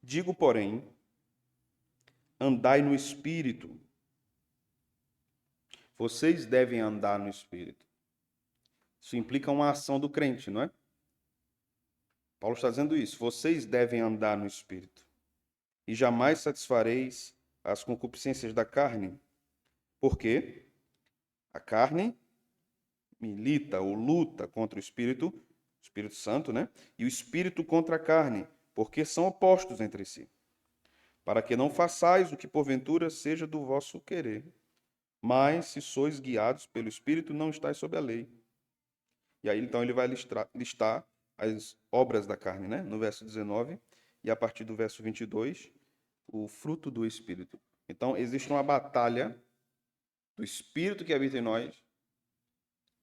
Digo, porém, andai no Espírito. Vocês devem andar no Espírito. Isso implica uma ação do crente, não é? Paulo está dizendo isso. Vocês devem andar no Espírito. E jamais satisfareis as concupiscências da carne. Por quê? A carne milita ou luta contra o Espírito Santo, né? E o Espírito contra a carne, porque são opostos entre si. Para que não façais o que porventura seja do vosso querer. Mas, se sois guiados pelo Espírito, não estáis sob a lei. E aí, então, ele vai listar as obras da carne, né? No verso 19, e a partir do verso 22, o fruto do Espírito. Então, existe uma batalha do Espírito que habita em nós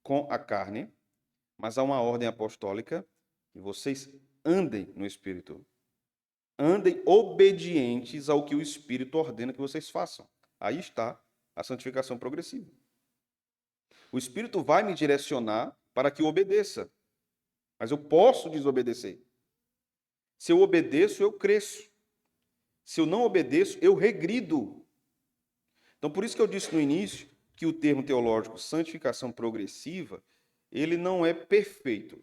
com a carne, mas há uma ordem apostólica, que vocês andem no Espírito. Andem obedientes ao que o Espírito ordena que vocês façam. Aí está a santificação progressiva. O Espírito vai me direcionar para que eu obedeça. Mas eu posso desobedecer. Se eu obedeço, eu cresço. Se eu não obedeço, eu regrido. Então, por isso que eu disse no início que o termo teológico santificação progressiva, ele não é perfeito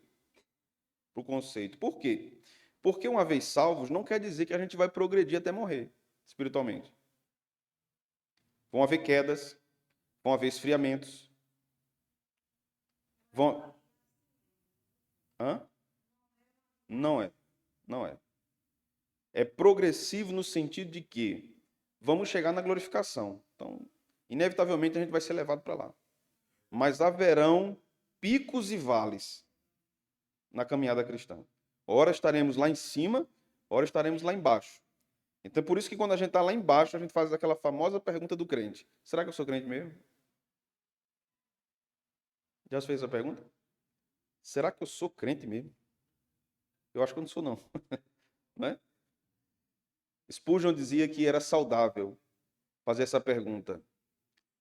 para o conceito. Por quê? Porque uma vez salvos, não quer dizer que a gente vai progredir até morrer, espiritualmente. Vão haver quedas, vão haver esfriamentos. Vão... Hã? Não é. Não é. É progressivo no sentido de que vamos chegar na glorificação. Então, inevitavelmente, a gente vai ser levado para lá. Mas haverão picos e vales na caminhada cristã. Ora estaremos lá em cima, ora estaremos lá embaixo. Então, por isso que quando a gente está lá embaixo, a gente faz aquela famosa pergunta do crente. Será que eu sou crente mesmo? Já fez essa pergunta? Será que eu sou crente mesmo? Eu acho que eu não sou, não. Não é? Spurgeon dizia que era saudável fazer essa pergunta,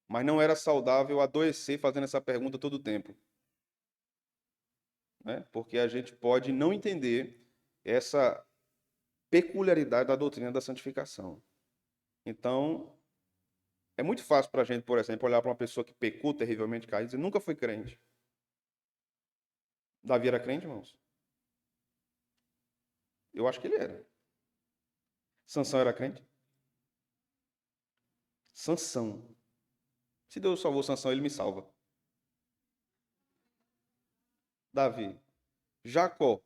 mas não era saudável adoecer fazendo essa pergunta todo o tempo. Né? Porque a gente pode não entender essa peculiaridade da doutrina da santificação. Então, é muito fácil para a gente, por exemplo, olhar para uma pessoa que pecou terrivelmente, caiu e dizer, nunca foi crente. Davi era crente, irmãos? Eu acho que ele era. Sansão era crente? Sansão. Se Deus salvou Sansão, ele me salva. Davi. Jacó.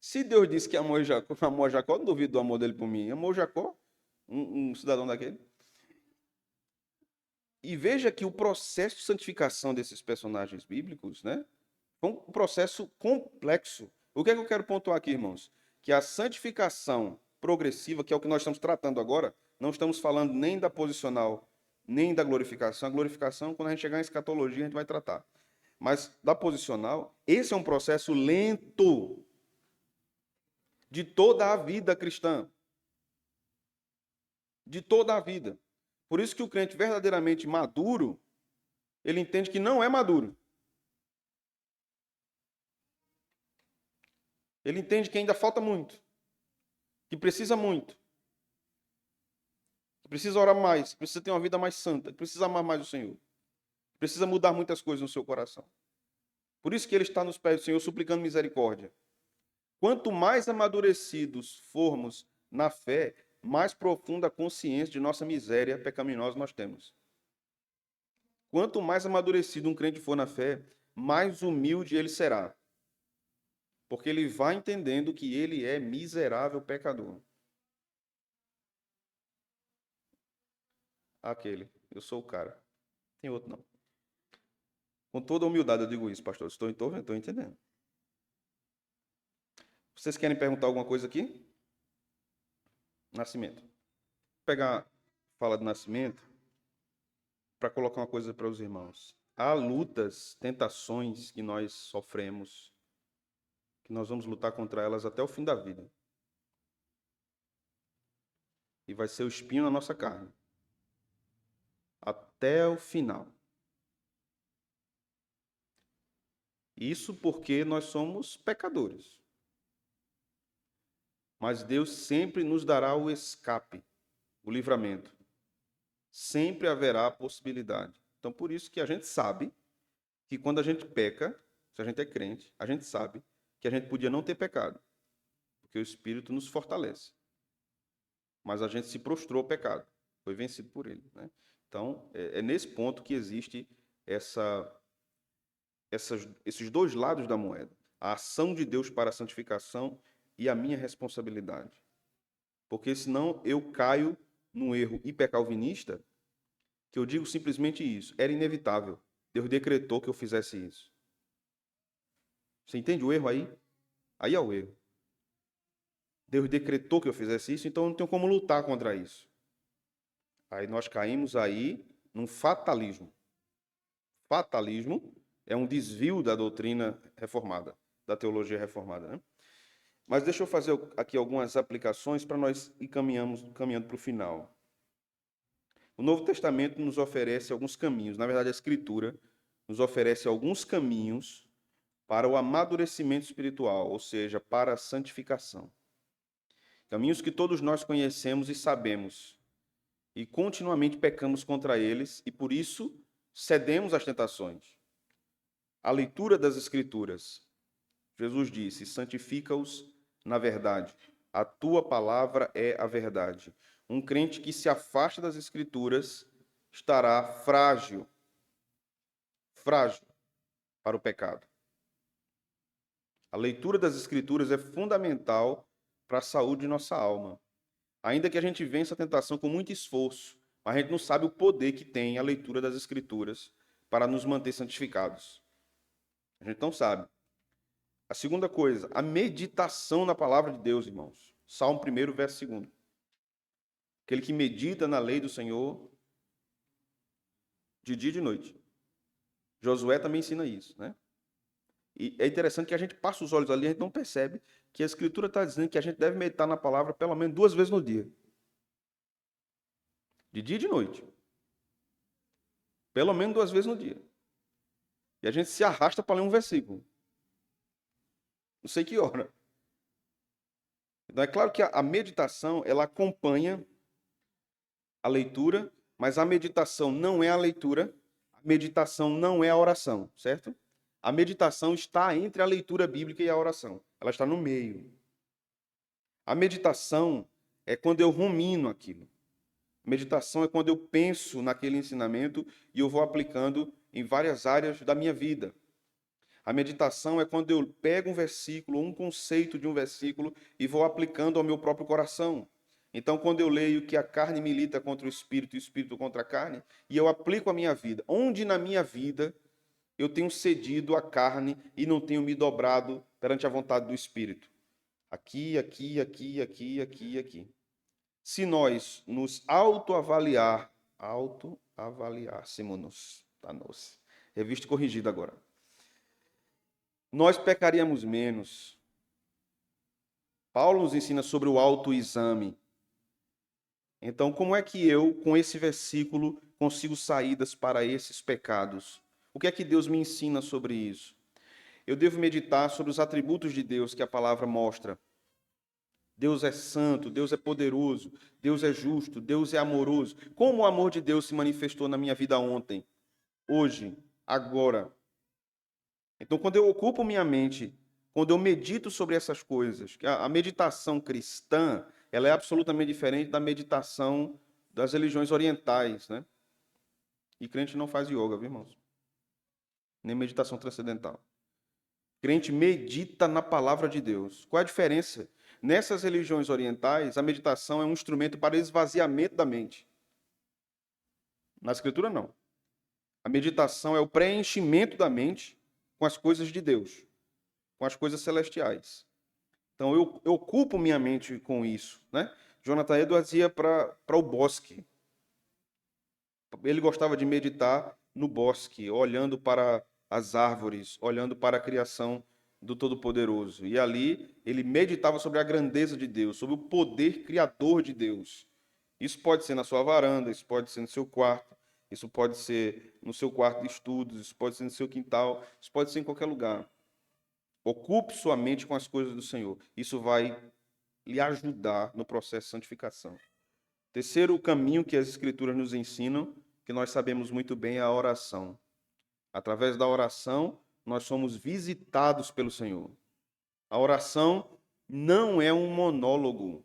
Se Deus disse que amou a Jacó, não duvido do amor dele por mim. Amou Jacó, um cidadão daquele. E veja que o processo de santificação desses personagens bíblicos, né, foi um processo complexo. O que é que eu quero pontuar aqui, irmãos? Que a santificação progressiva, que é o que nós estamos tratando agora, não estamos falando nem da posicional, nem da glorificação. A glorificação, quando a gente chegar em escatologia, a gente vai tratar. Mas da posicional, esse é um processo lento de toda a vida cristã. De toda a vida. Por isso que o crente verdadeiramente maduro, ele entende que não é maduro. Ele entende que ainda falta muito. Que precisa muito. Que precisa orar mais. Que precisa ter uma vida mais santa. Que precisa amar mais o Senhor. Que precisa mudar muitas coisas no seu coração. Por isso que ele está nos pés do Senhor suplicando misericórdia. Quanto mais amadurecidos formos na fé, mais profunda a consciência de nossa miséria pecaminosa nós temos. Quanto mais amadurecido um crente for na fé, mais humilde ele será. Porque ele vai entendendo que ele é miserável pecador. Aquele, eu sou o cara. Tem outro não. Com toda humildade eu digo isso, pastor. Estou entendendo. Vocês querem perguntar alguma coisa aqui? Nascimento. Vou pegar a fala de Nascimento para colocar uma coisa para os irmãos. Há lutas, tentações que nós sofremos, que nós vamos lutar contra elas até o fim da vida. E vai ser o espinho na nossa carne. Até o final. Isso porque nós somos pecadores. Mas Deus sempre nos dará o escape, o livramento. Sempre haverá a possibilidade. Então, por isso que a gente sabe que quando a gente peca, se a gente é crente, a gente sabe que a gente podia não ter pecado, porque o Espírito nos fortalece. Mas a gente se prostrou ao pecado, foi vencido por ele. Né? Então, é nesse ponto que existe esses dois lados da moeda. A ação de Deus para a santificação e a minha responsabilidade. Porque senão eu caio num erro hipercalvinista, que eu digo simplesmente isso. Era inevitável. Deus decretou que eu fizesse isso. Você entende o erro aí? Aí é o erro. Deus decretou que eu fizesse isso, então eu não tenho como lutar contra isso. Aí nós caímos aí num fatalismo. Fatalismo é um desvio da doutrina reformada, da teologia reformada. Né? Mas deixa eu fazer aqui algumas aplicações para nós ir caminhando para o final. O Novo Testamento nos oferece alguns caminhos. Na verdade, a Escritura nos oferece alguns caminhos para o amadurecimento espiritual, ou seja, para a santificação. Caminhos que todos nós conhecemos e sabemos, e continuamente pecamos contra eles, e por isso cedemos às tentações. A leitura das Escrituras. Jesus disse: santifica-os na verdade. A tua palavra é a verdade. Um crente que se afasta das Escrituras estará frágil para o pecado. A leitura das Escrituras é fundamental para a saúde de nossa alma. Ainda que a gente vença a tentação com muito esforço, mas a gente não sabe o poder que tem a leitura das Escrituras para nos manter santificados. A gente não sabe. A segunda coisa, a meditação na palavra de Deus, irmãos. Salmo 1, verso 2. Aquele que medita na lei do Senhor de dia e de noite. Josué também ensina isso, né? E é interessante que a gente passa os olhos ali e a gente não percebe que a Escritura está dizendo que a gente deve meditar na palavra pelo menos 2 vezes no dia. De dia e de noite. Pelo menos 2 vezes no dia. E a gente se arrasta para ler um versículo. Não sei que hora. Então é claro que a meditação, ela acompanha a leitura, mas a meditação não é a leitura, a meditação não é a oração, certo? A meditação está entre a leitura bíblica e a oração. Ela está no meio. A meditação é quando eu rumino aquilo. A meditação é quando eu penso naquele ensinamento e eu vou aplicando em várias áreas da minha vida. A meditação é quando eu pego um versículo, um conceito de um versículo e vou aplicando ao meu próprio coração. Então, quando eu leio que a carne milita contra o espírito e o espírito contra a carne, e eu aplico a minha vida, onde na minha vida eu tenho cedido à carne e não tenho me dobrado perante a vontade do espírito. Aqui, aqui, aqui, aqui, aqui, aqui. Se nós nos autoavaliássemos, revista corrigida agora, nós pecaríamos menos. Paulo nos ensina sobre o autoexame. Então, como é que eu, com esse versículo, consigo saídas para esses pecados? O que é que Deus me ensina sobre isso? Eu devo meditar sobre os atributos de Deus que a palavra mostra. Deus é santo, Deus é poderoso, Deus é justo, Deus é amoroso. Como o amor de Deus se manifestou na minha vida ontem, hoje, agora. Então, quando eu ocupo minha mente, quando eu medito sobre essas coisas, que a meditação cristã, ela é absolutamente diferente da meditação das religiões orientais, né? E crente não faz yoga, viu, irmãos? Nem meditação transcendental. Crente medita na palavra de Deus. Qual é a diferença? Nessas religiões orientais, a meditação é um instrumento para esvaziamento da mente. Na Escritura, não. A meditação é o preenchimento da mente com as coisas de Deus, com as coisas celestiais. Então, eu ocupo minha mente com isso, né? Jonathan Edwards ia para o bosque. Ele gostava de meditar no bosque, olhando para as árvores, olhando para a criação do Todo-Poderoso. E ali ele meditava sobre a grandeza de Deus, sobre o poder criador de Deus. Isso pode ser na sua varanda, isso pode ser no seu quarto, isso pode ser no seu quarto de estudos, isso pode ser no seu quintal, isso pode ser em qualquer lugar. Ocupe sua mente com as coisas do Senhor. Isso vai lhe ajudar no processo de santificação. Terceiro caminho que as Escrituras nos ensinam, que nós sabemos muito bem, é a oração. Através da oração, nós somos visitados pelo Senhor. A oração não é um monólogo.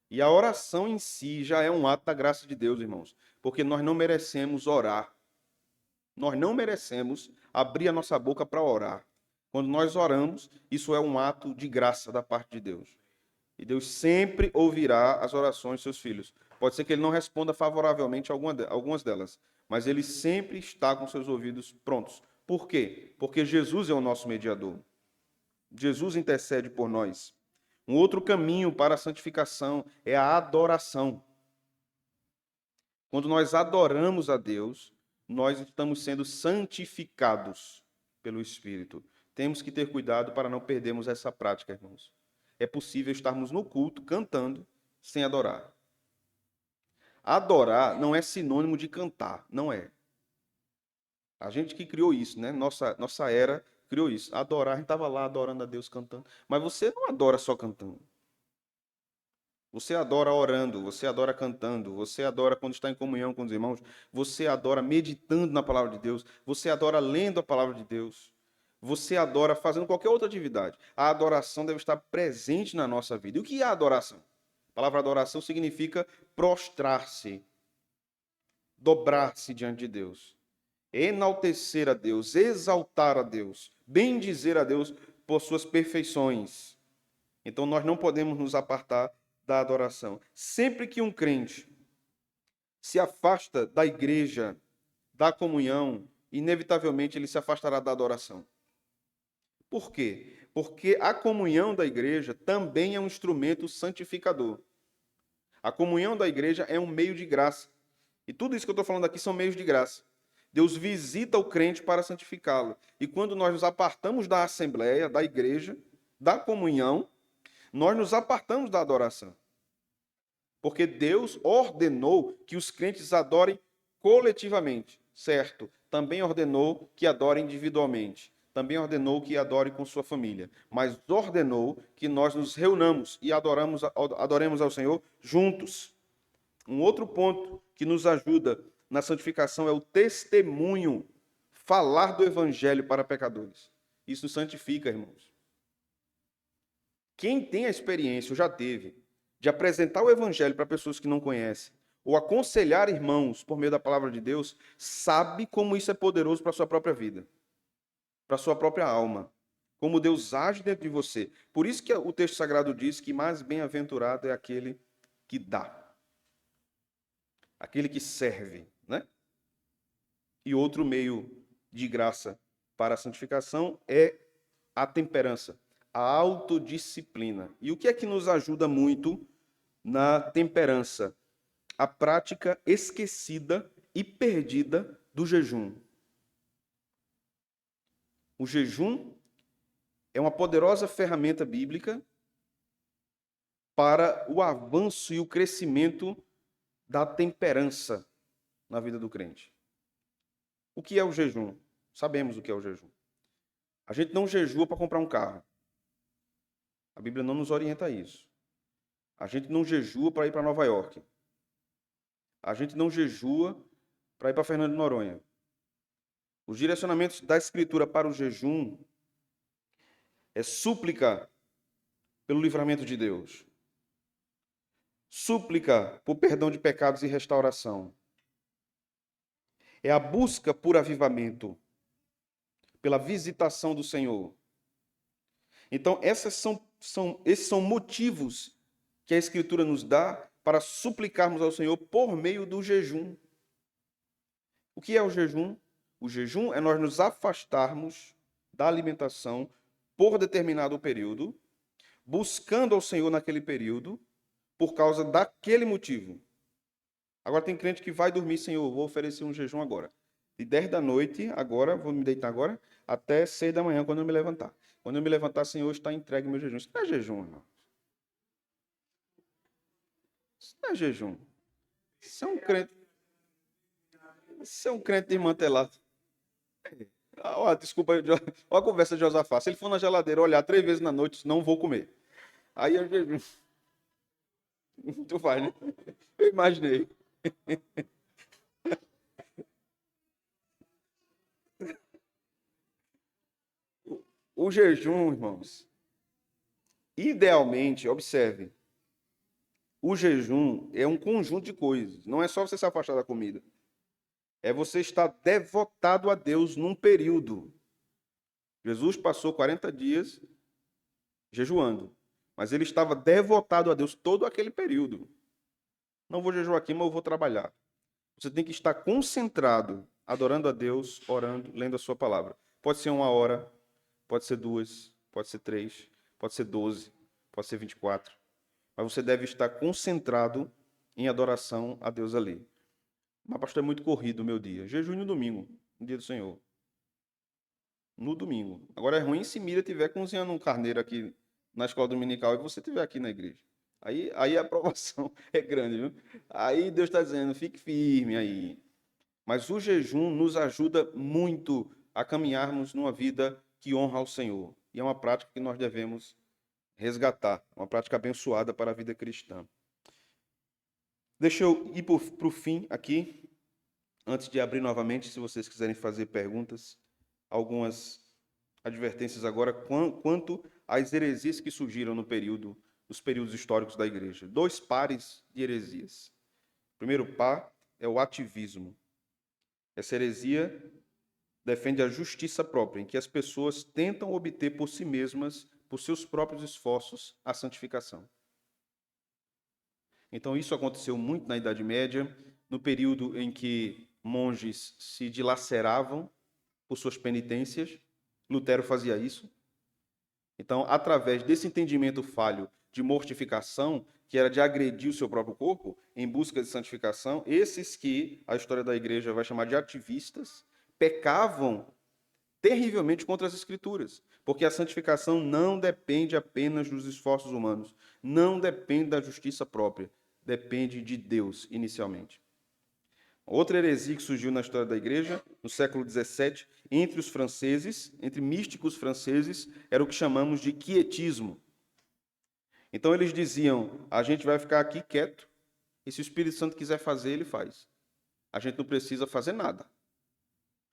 E a oração em si já é um ato da graça de Deus, irmãos. Porque nós não merecemos orar. Nós não merecemos abrir a nossa boca para orar. Quando nós oramos, isso é um ato de graça da parte de Deus. E Deus sempre ouvirá as orações de seus filhos. Pode ser que ele não responda favoravelmente a algumas delas, mas ele sempre está com seus ouvidos prontos. Por quê? Porque Jesus é o nosso mediador. Jesus intercede por nós. Um outro caminho para a santificação é a adoração. Quando nós adoramos a Deus, nós estamos sendo santificados pelo Espírito. Temos que ter cuidado para não perdermos essa prática, irmãos. é possível estarmos no culto cantando sem adorar. Adorar não é sinônimo de cantar, não é. A gente que criou isso, né? Nossa era criou isso. Adorar, a gente estava lá adorando a Deus cantando. Mas você não adora só cantando. Você adora orando, você adora cantando, você adora quando está em comunhão com os irmãos, você adora meditando na palavra de Deus, você adora lendo a palavra de Deus, você adora fazendo qualquer outra atividade. A adoração deve estar presente na nossa vida. E o que é a adoração? A palavra adoração significa prostrar-se, dobrar-se diante de Deus, enaltecer a Deus, exaltar a Deus, bendizer a Deus por suas perfeições. Então nós não podemos nos apartar da adoração. Sempre que um crente se afasta da igreja, da comunhão, inevitavelmente ele se afastará da adoração. Por quê? Porque a comunhão da igreja também é um instrumento santificador. A comunhão da igreja é um meio de graça. E tudo isso que eu estou falando aqui são meios de graça. Deus visita o crente para santificá-lo. E quando nós nos apartamos da assembleia, da igreja, da comunhão, nós nos apartamos da adoração. Porque Deus ordenou que os crentes adorem coletivamente, certo? Também ordenou que adorem individualmente. Também ordenou que adorem com sua família. Mas ordenou que nós nos reunamos e adoremos ao Senhor juntos. Um outro ponto que nos ajuda na santificação é o testemunho, falar do evangelho para pecadores. Isso nos santifica, irmãos. Quem tem a experiência, ou já teve, de apresentar o evangelho para pessoas que não conhecem, ou aconselhar irmãos por meio da palavra de Deus, sabe como isso é poderoso para a sua própria vida, para a sua própria alma, como Deus age dentro de você. Por isso que o texto sagrado diz que mais bem-aventurado é aquele que dá, aquele que serve, né? E outro meio de graça para a santificação é a temperança, a autodisciplina. E o que é que nos ajuda muito na temperança? A prática esquecida e perdida do jejum. O jejum é uma poderosa ferramenta bíblica para o avanço e o crescimento da temperança na vida do crente. O que é o jejum? Sabemos o que é o jejum. A gente não jejua para comprar um carro. A Bíblia não nos orienta a isso. A gente não jejua para ir para Nova York. A gente não jejua para ir para Fernando de Noronha. Os direcionamentos da Escritura para o jejum é súplica pelo livramento de Deus. Súplica por perdão de pecados e restauração. É a busca por avivamento, pela visitação do Senhor. Então, esses são motivos que a Escritura nos dá para suplicarmos ao Senhor por meio do jejum. O que é o jejum? O jejum é nós nos afastarmos da alimentação por determinado período, buscando ao Senhor naquele período, por causa daquele motivo. Agora tem crente que vai dormir, Senhor, vou oferecer um jejum agora. De 10 da noite, agora, vou me deitar agora, até 6 da manhã, quando eu me levantar. Quando eu me levantar, Senhor, está entregue o meu jejum. Isso não é jejum, irmão. Isso não é jejum. Isso é um crente. Isso é um crente desmantelado. Desculpa, olha a conversa de Josafá. Se ele for na geladeira olhar 3 vezes na noite, não vou comer. Aí é jejum. Tu faz, né? Eu imaginei. O jejum, irmãos, idealmente, observe, o jejum é um conjunto de coisas. Não é só você se afastar da comida. É você estar devotado a Deus num período. Jesus passou 40 dias jejuando, mas ele estava devotado a Deus todo aquele período. Não vou jejuar aqui, mas eu vou trabalhar. Você tem que estar concentrado, adorando a Deus, orando, lendo a sua palavra. Pode ser 1 hora, pode ser 2, pode ser 3, pode ser 12, pode ser 24. Mas você deve estar concentrado em adoração a Deus ali. Mas, pastor, é muito corrido o meu dia. Jejum no domingo, no dia do Senhor. No domingo. Agora é ruim se Mira estiver cozinhando um carneiro aqui na escola dominical e você estiver aqui na igreja. Aí a aprovação é grande, viu? Aí Deus está dizendo, fique firme aí. Mas o jejum nos ajuda muito a caminharmos numa vida que honra ao Senhor. E é uma prática que nós devemos resgatar, uma prática abençoada para a vida cristã. Deixa eu ir para o fim aqui, antes de abrir novamente, se vocês quiserem fazer perguntas, algumas advertências agora quanto às heresias que surgiram nos períodos históricos da igreja. 2 pares de heresias. O primeiro par é o ativismo. Essa heresia defende a justiça própria, em que as pessoas tentam obter por si mesmas, por seus próprios esforços, a santificação. Então, isso aconteceu muito na Idade Média, no período em que monges se dilaceravam por suas penitências. Lutero fazia isso. Então, através desse entendimento falho de mortificação, que era de agredir o seu próprio corpo, em busca de santificação, esses que a história da igreja vai chamar de ativistas, pecavam terrivelmente contra as Escrituras, porque a santificação não depende apenas dos esforços humanos, não depende da justiça própria, depende de Deus, inicialmente. Outra heresia que surgiu na história da igreja, no século XVII, entre os franceses, entre místicos franceses, era o que chamamos de quietismo. Então eles diziam, a gente vai ficar aqui quieto, e se o Espírito Santo quiser fazer, ele faz. A gente não precisa fazer nada.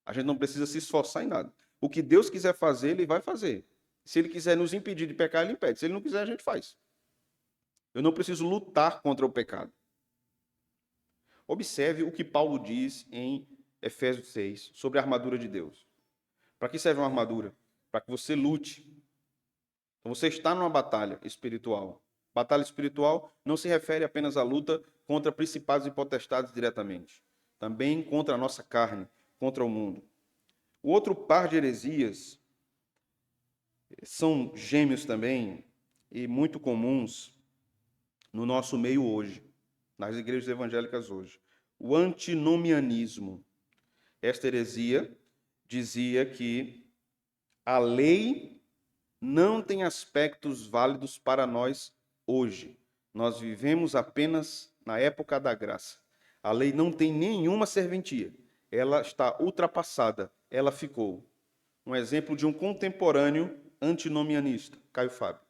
A gente não precisa se esforçar em nada. O que Deus quiser fazer, ele vai fazer. Se ele quiser nos impedir de pecar, ele impede. Se ele não quiser, a gente faz. Eu não preciso lutar contra o pecado. Observe o que Paulo diz em Efésios 6 sobre a armadura de Deus. Para que serve uma armadura? Para que você lute. Então você está numa batalha espiritual. Batalha espiritual não se refere apenas à luta contra principados e potestades diretamente. Também contra a nossa carne, contra o mundo. O outro par de heresias são gêmeos também e muito comuns no nosso meio hoje, nas igrejas evangélicas hoje. O antinomianismo. Esta heresia dizia que a lei não tem aspectos válidos para nós hoje. Nós vivemos apenas na época da graça. A lei não tem nenhuma serventia. Ela está ultrapassada. Ela ficou. Um exemplo de um contemporâneo antinomianista, Caio Fábio.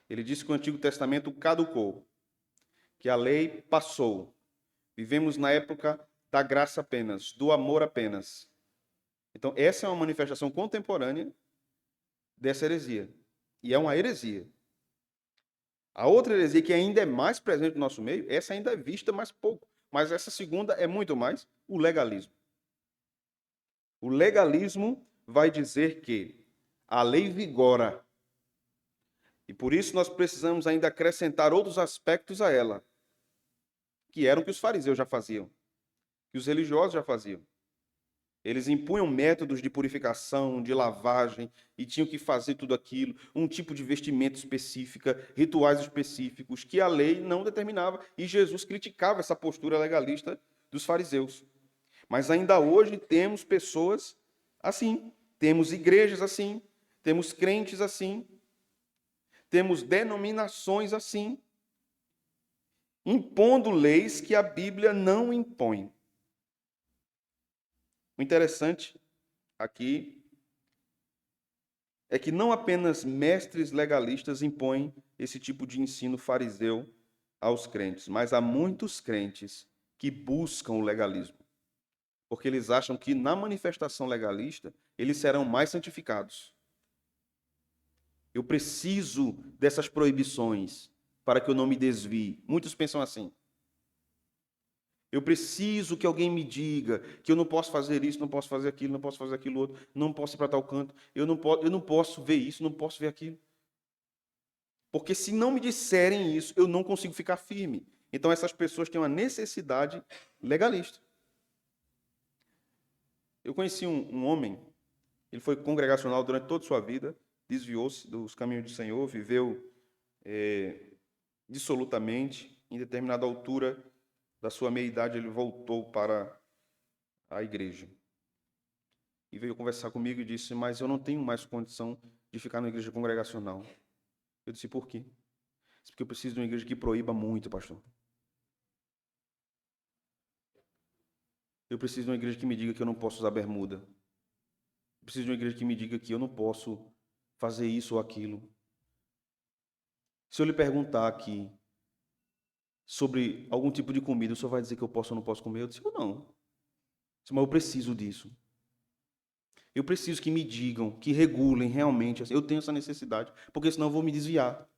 Ele disse que o Antigo Testamento caducou, que a lei passou. Vivemos na época da graça apenas, do amor apenas. Então, essa é uma manifestação contemporânea dessa heresia. E é uma heresia. A outra heresia, que ainda é mais presente no nosso meio, essa ainda é vista mais pouco. Mas essa segunda é muito mais, o legalismo. O legalismo vai dizer que a lei vigora. E por isso nós precisamos ainda acrescentar outros aspectos a ela, que eram o que os fariseus já faziam, que os religiosos já faziam. Eles impunham métodos de purificação, de lavagem, e tinham que fazer tudo aquilo, um tipo de vestimenta específica, rituais específicos, que a lei não determinava. E Jesus criticava essa postura legalista dos fariseus. Mas ainda hoje temos pessoas assim, temos igrejas assim, temos crentes assim, temos denominações assim, impondo leis que a Bíblia não impõe. O interessante aqui é que não apenas mestres legalistas impõem esse tipo de ensino fariseu aos crentes, mas há muitos crentes que buscam o legalismo, porque eles acham que na manifestação legalista eles serão mais santificados. Eu preciso dessas proibições para que eu não me desvie. Muitos pensam assim. Eu preciso que alguém me diga que eu não posso fazer isso, não posso fazer aquilo, não posso fazer aquilo outro, não posso ir para tal canto, eu não posso ver isso, não posso ver aquilo. Porque se não me disserem isso, eu não consigo ficar firme. Então essas pessoas têm uma necessidade legalista. Eu conheci um homem, ele foi congregacional durante toda a sua vida, desviou-se dos caminhos do Senhor, viveu dissolutamente. Em determinada altura da sua meia-idade, ele voltou para a igreja. e veio conversar comigo e disse, mas eu não tenho mais condição de ficar na igreja congregacional. Eu disse, por quê? Disse, porque eu preciso de uma igreja que proíba muito, pastor. Eu preciso de uma igreja que me diga que eu não posso usar bermuda. Eu preciso de uma igreja que me diga que eu não posso fazer isso ou aquilo. Se eu lhe perguntar aqui sobre algum tipo de comida, o senhor vai dizer que eu posso ou não posso comer? Eu disse, não. Mas eu preciso disso. Eu preciso que me digam, que regulem realmente. Eu tenho essa necessidade, porque senão eu vou me desviar.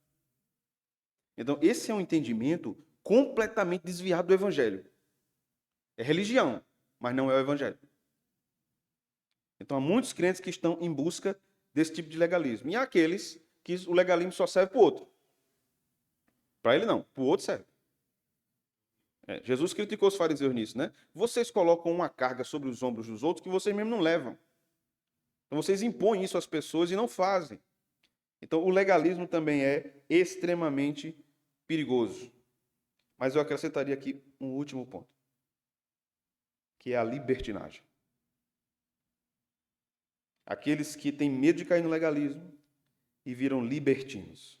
Então, esse é um entendimento completamente desviado do Evangelho. É religião, mas não é o Evangelho. Então, há muitos crentes que estão em busca desse tipo de legalismo. E há aqueles que o legalismo só serve para o outro. Para ele não, para o outro serve. Jesus criticou os fariseus nisso, né? Vocês colocam uma carga sobre os ombros dos outros que vocês mesmos não levam. Então, vocês impõem isso às pessoas e não fazem. Então, o legalismo também é extremamente perigoso. Mas eu acrescentaria aqui um último ponto, que é a libertinagem. Aqueles que têm medo de cair no legalismo e viram libertinos.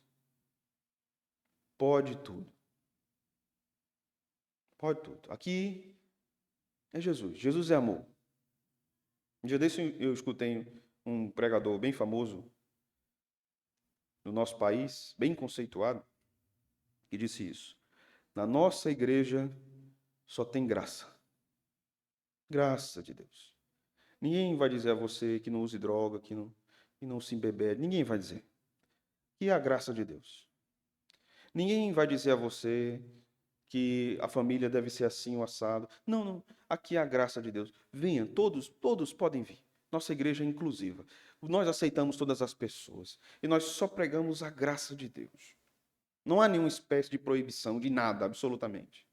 Pode tudo. Pode tudo. Aqui é Jesus. Jesus é amor. Um dia desse eu escutei um pregador bem famoso no nosso país, bem conceituado, que disse isso. Na nossa igreja só tem graça. Graça de Deus. Ninguém vai dizer a você que não use droga, que não se embebede. Ninguém vai dizer. E a graça de Deus. Ninguém vai dizer a você que a família deve ser assim, o assado. Não, não. Aqui é a graça de Deus. Venham, todos podem vir. Nossa igreja é inclusiva. Nós aceitamos todas as pessoas. E nós só pregamos a graça de Deus. Não há nenhuma espécie de proibição de nada, absolutamente.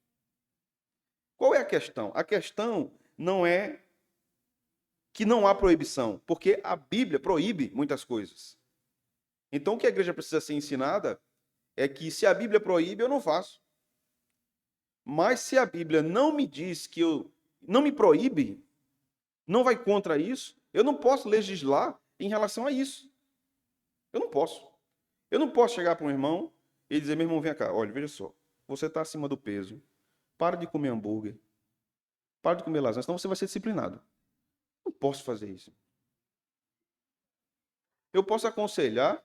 Qual é a questão? A questão não é que não há proibição, porque a Bíblia proíbe muitas coisas. Então, o que a igreja precisa ser ensinada é que se a Bíblia proíbe, eu não faço. Mas se a Bíblia não me diz que não me proíbe, não vai contra isso, eu não posso legislar em relação a isso. Eu não posso. Eu não posso chegar para um irmão e dizer, meu irmão, vem cá, olha, veja só, você está acima do peso, para de comer hambúrguer, para de comer lasanha, senão você vai ser disciplinado. Não posso fazer isso. Eu posso aconselhar,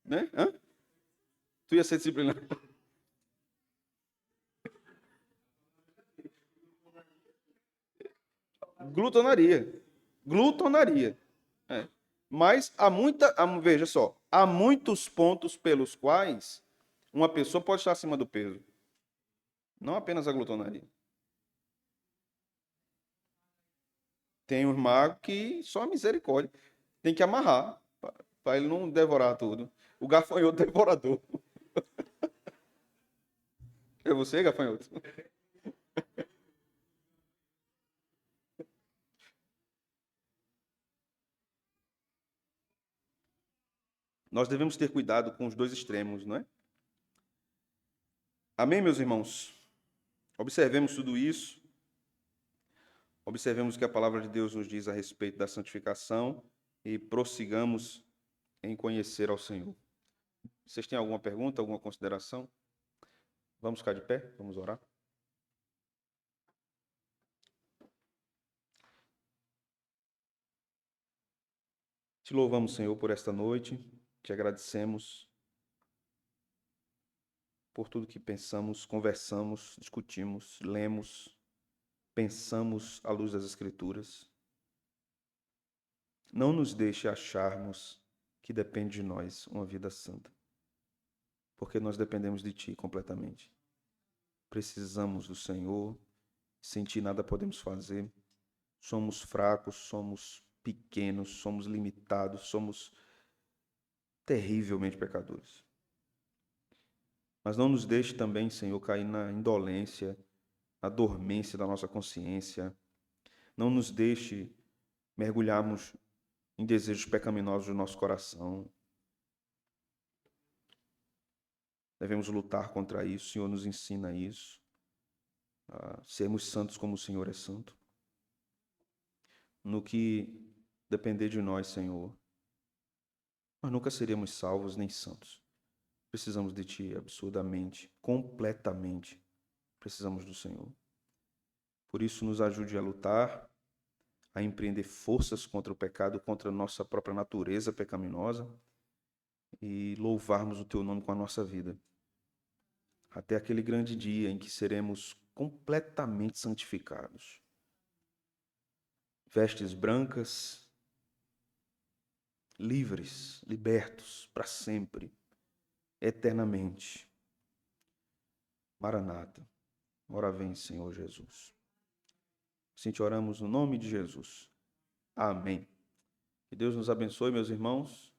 né? Hã? Tu ia ser disciplinado. Glutonaria. Glutonaria. É. Mas veja só, há muitos pontos pelos quais uma pessoa pode estar acima do peso. Não apenas a glutonaria. Tem os magos que só a misericórdia. Tem que amarrar para ele não devorar tudo. O gafanhoto devorador. É você, gafanhoto? Nós devemos ter cuidado com os dois extremos, não é? Amém, meus irmãos? Observemos tudo isso. Observemos o que a palavra de Deus nos diz a respeito da santificação e prossigamos em conhecer ao Senhor. Vocês têm alguma pergunta, alguma consideração? Vamos ficar de pé? Vamos orar? Te louvamos, Senhor, por esta noite. Te agradecemos por tudo que pensamos, conversamos, discutimos, lemos, pensamos à luz das Escrituras. Não nos deixe acharmos que depende de nós uma vida santa, porque nós dependemos de Ti completamente. Precisamos do Senhor, sem Ti nada podemos fazer. Somos fracos, somos pequenos, somos limitados, somos terrivelmente pecadores. Mas não nos deixe também, Senhor, cair na indolência, na dormência da nossa consciência. Não nos deixe mergulharmos em desejos pecaminosos do nosso coração. Devemos lutar contra isso. O Senhor nos ensina isso. A sermos santos como o Senhor é santo. no que depender de nós, Senhor, nós nunca seríamos salvos nem santos. Precisamos de Ti absurdamente, completamente. Precisamos do Senhor. Por isso, nos ajude a lutar, a empreender forças contra o pecado, contra a nossa própria natureza pecaminosa e louvarmos o Teu nome com a nossa vida. Até aquele grande dia em que seremos completamente santificados. Vestes brancas, livres, libertos para sempre, eternamente. Maranata, ora vem, Senhor Jesus. Assim te oramos no nome de Jesus. Amém. Que Deus nos abençoe, meus irmãos.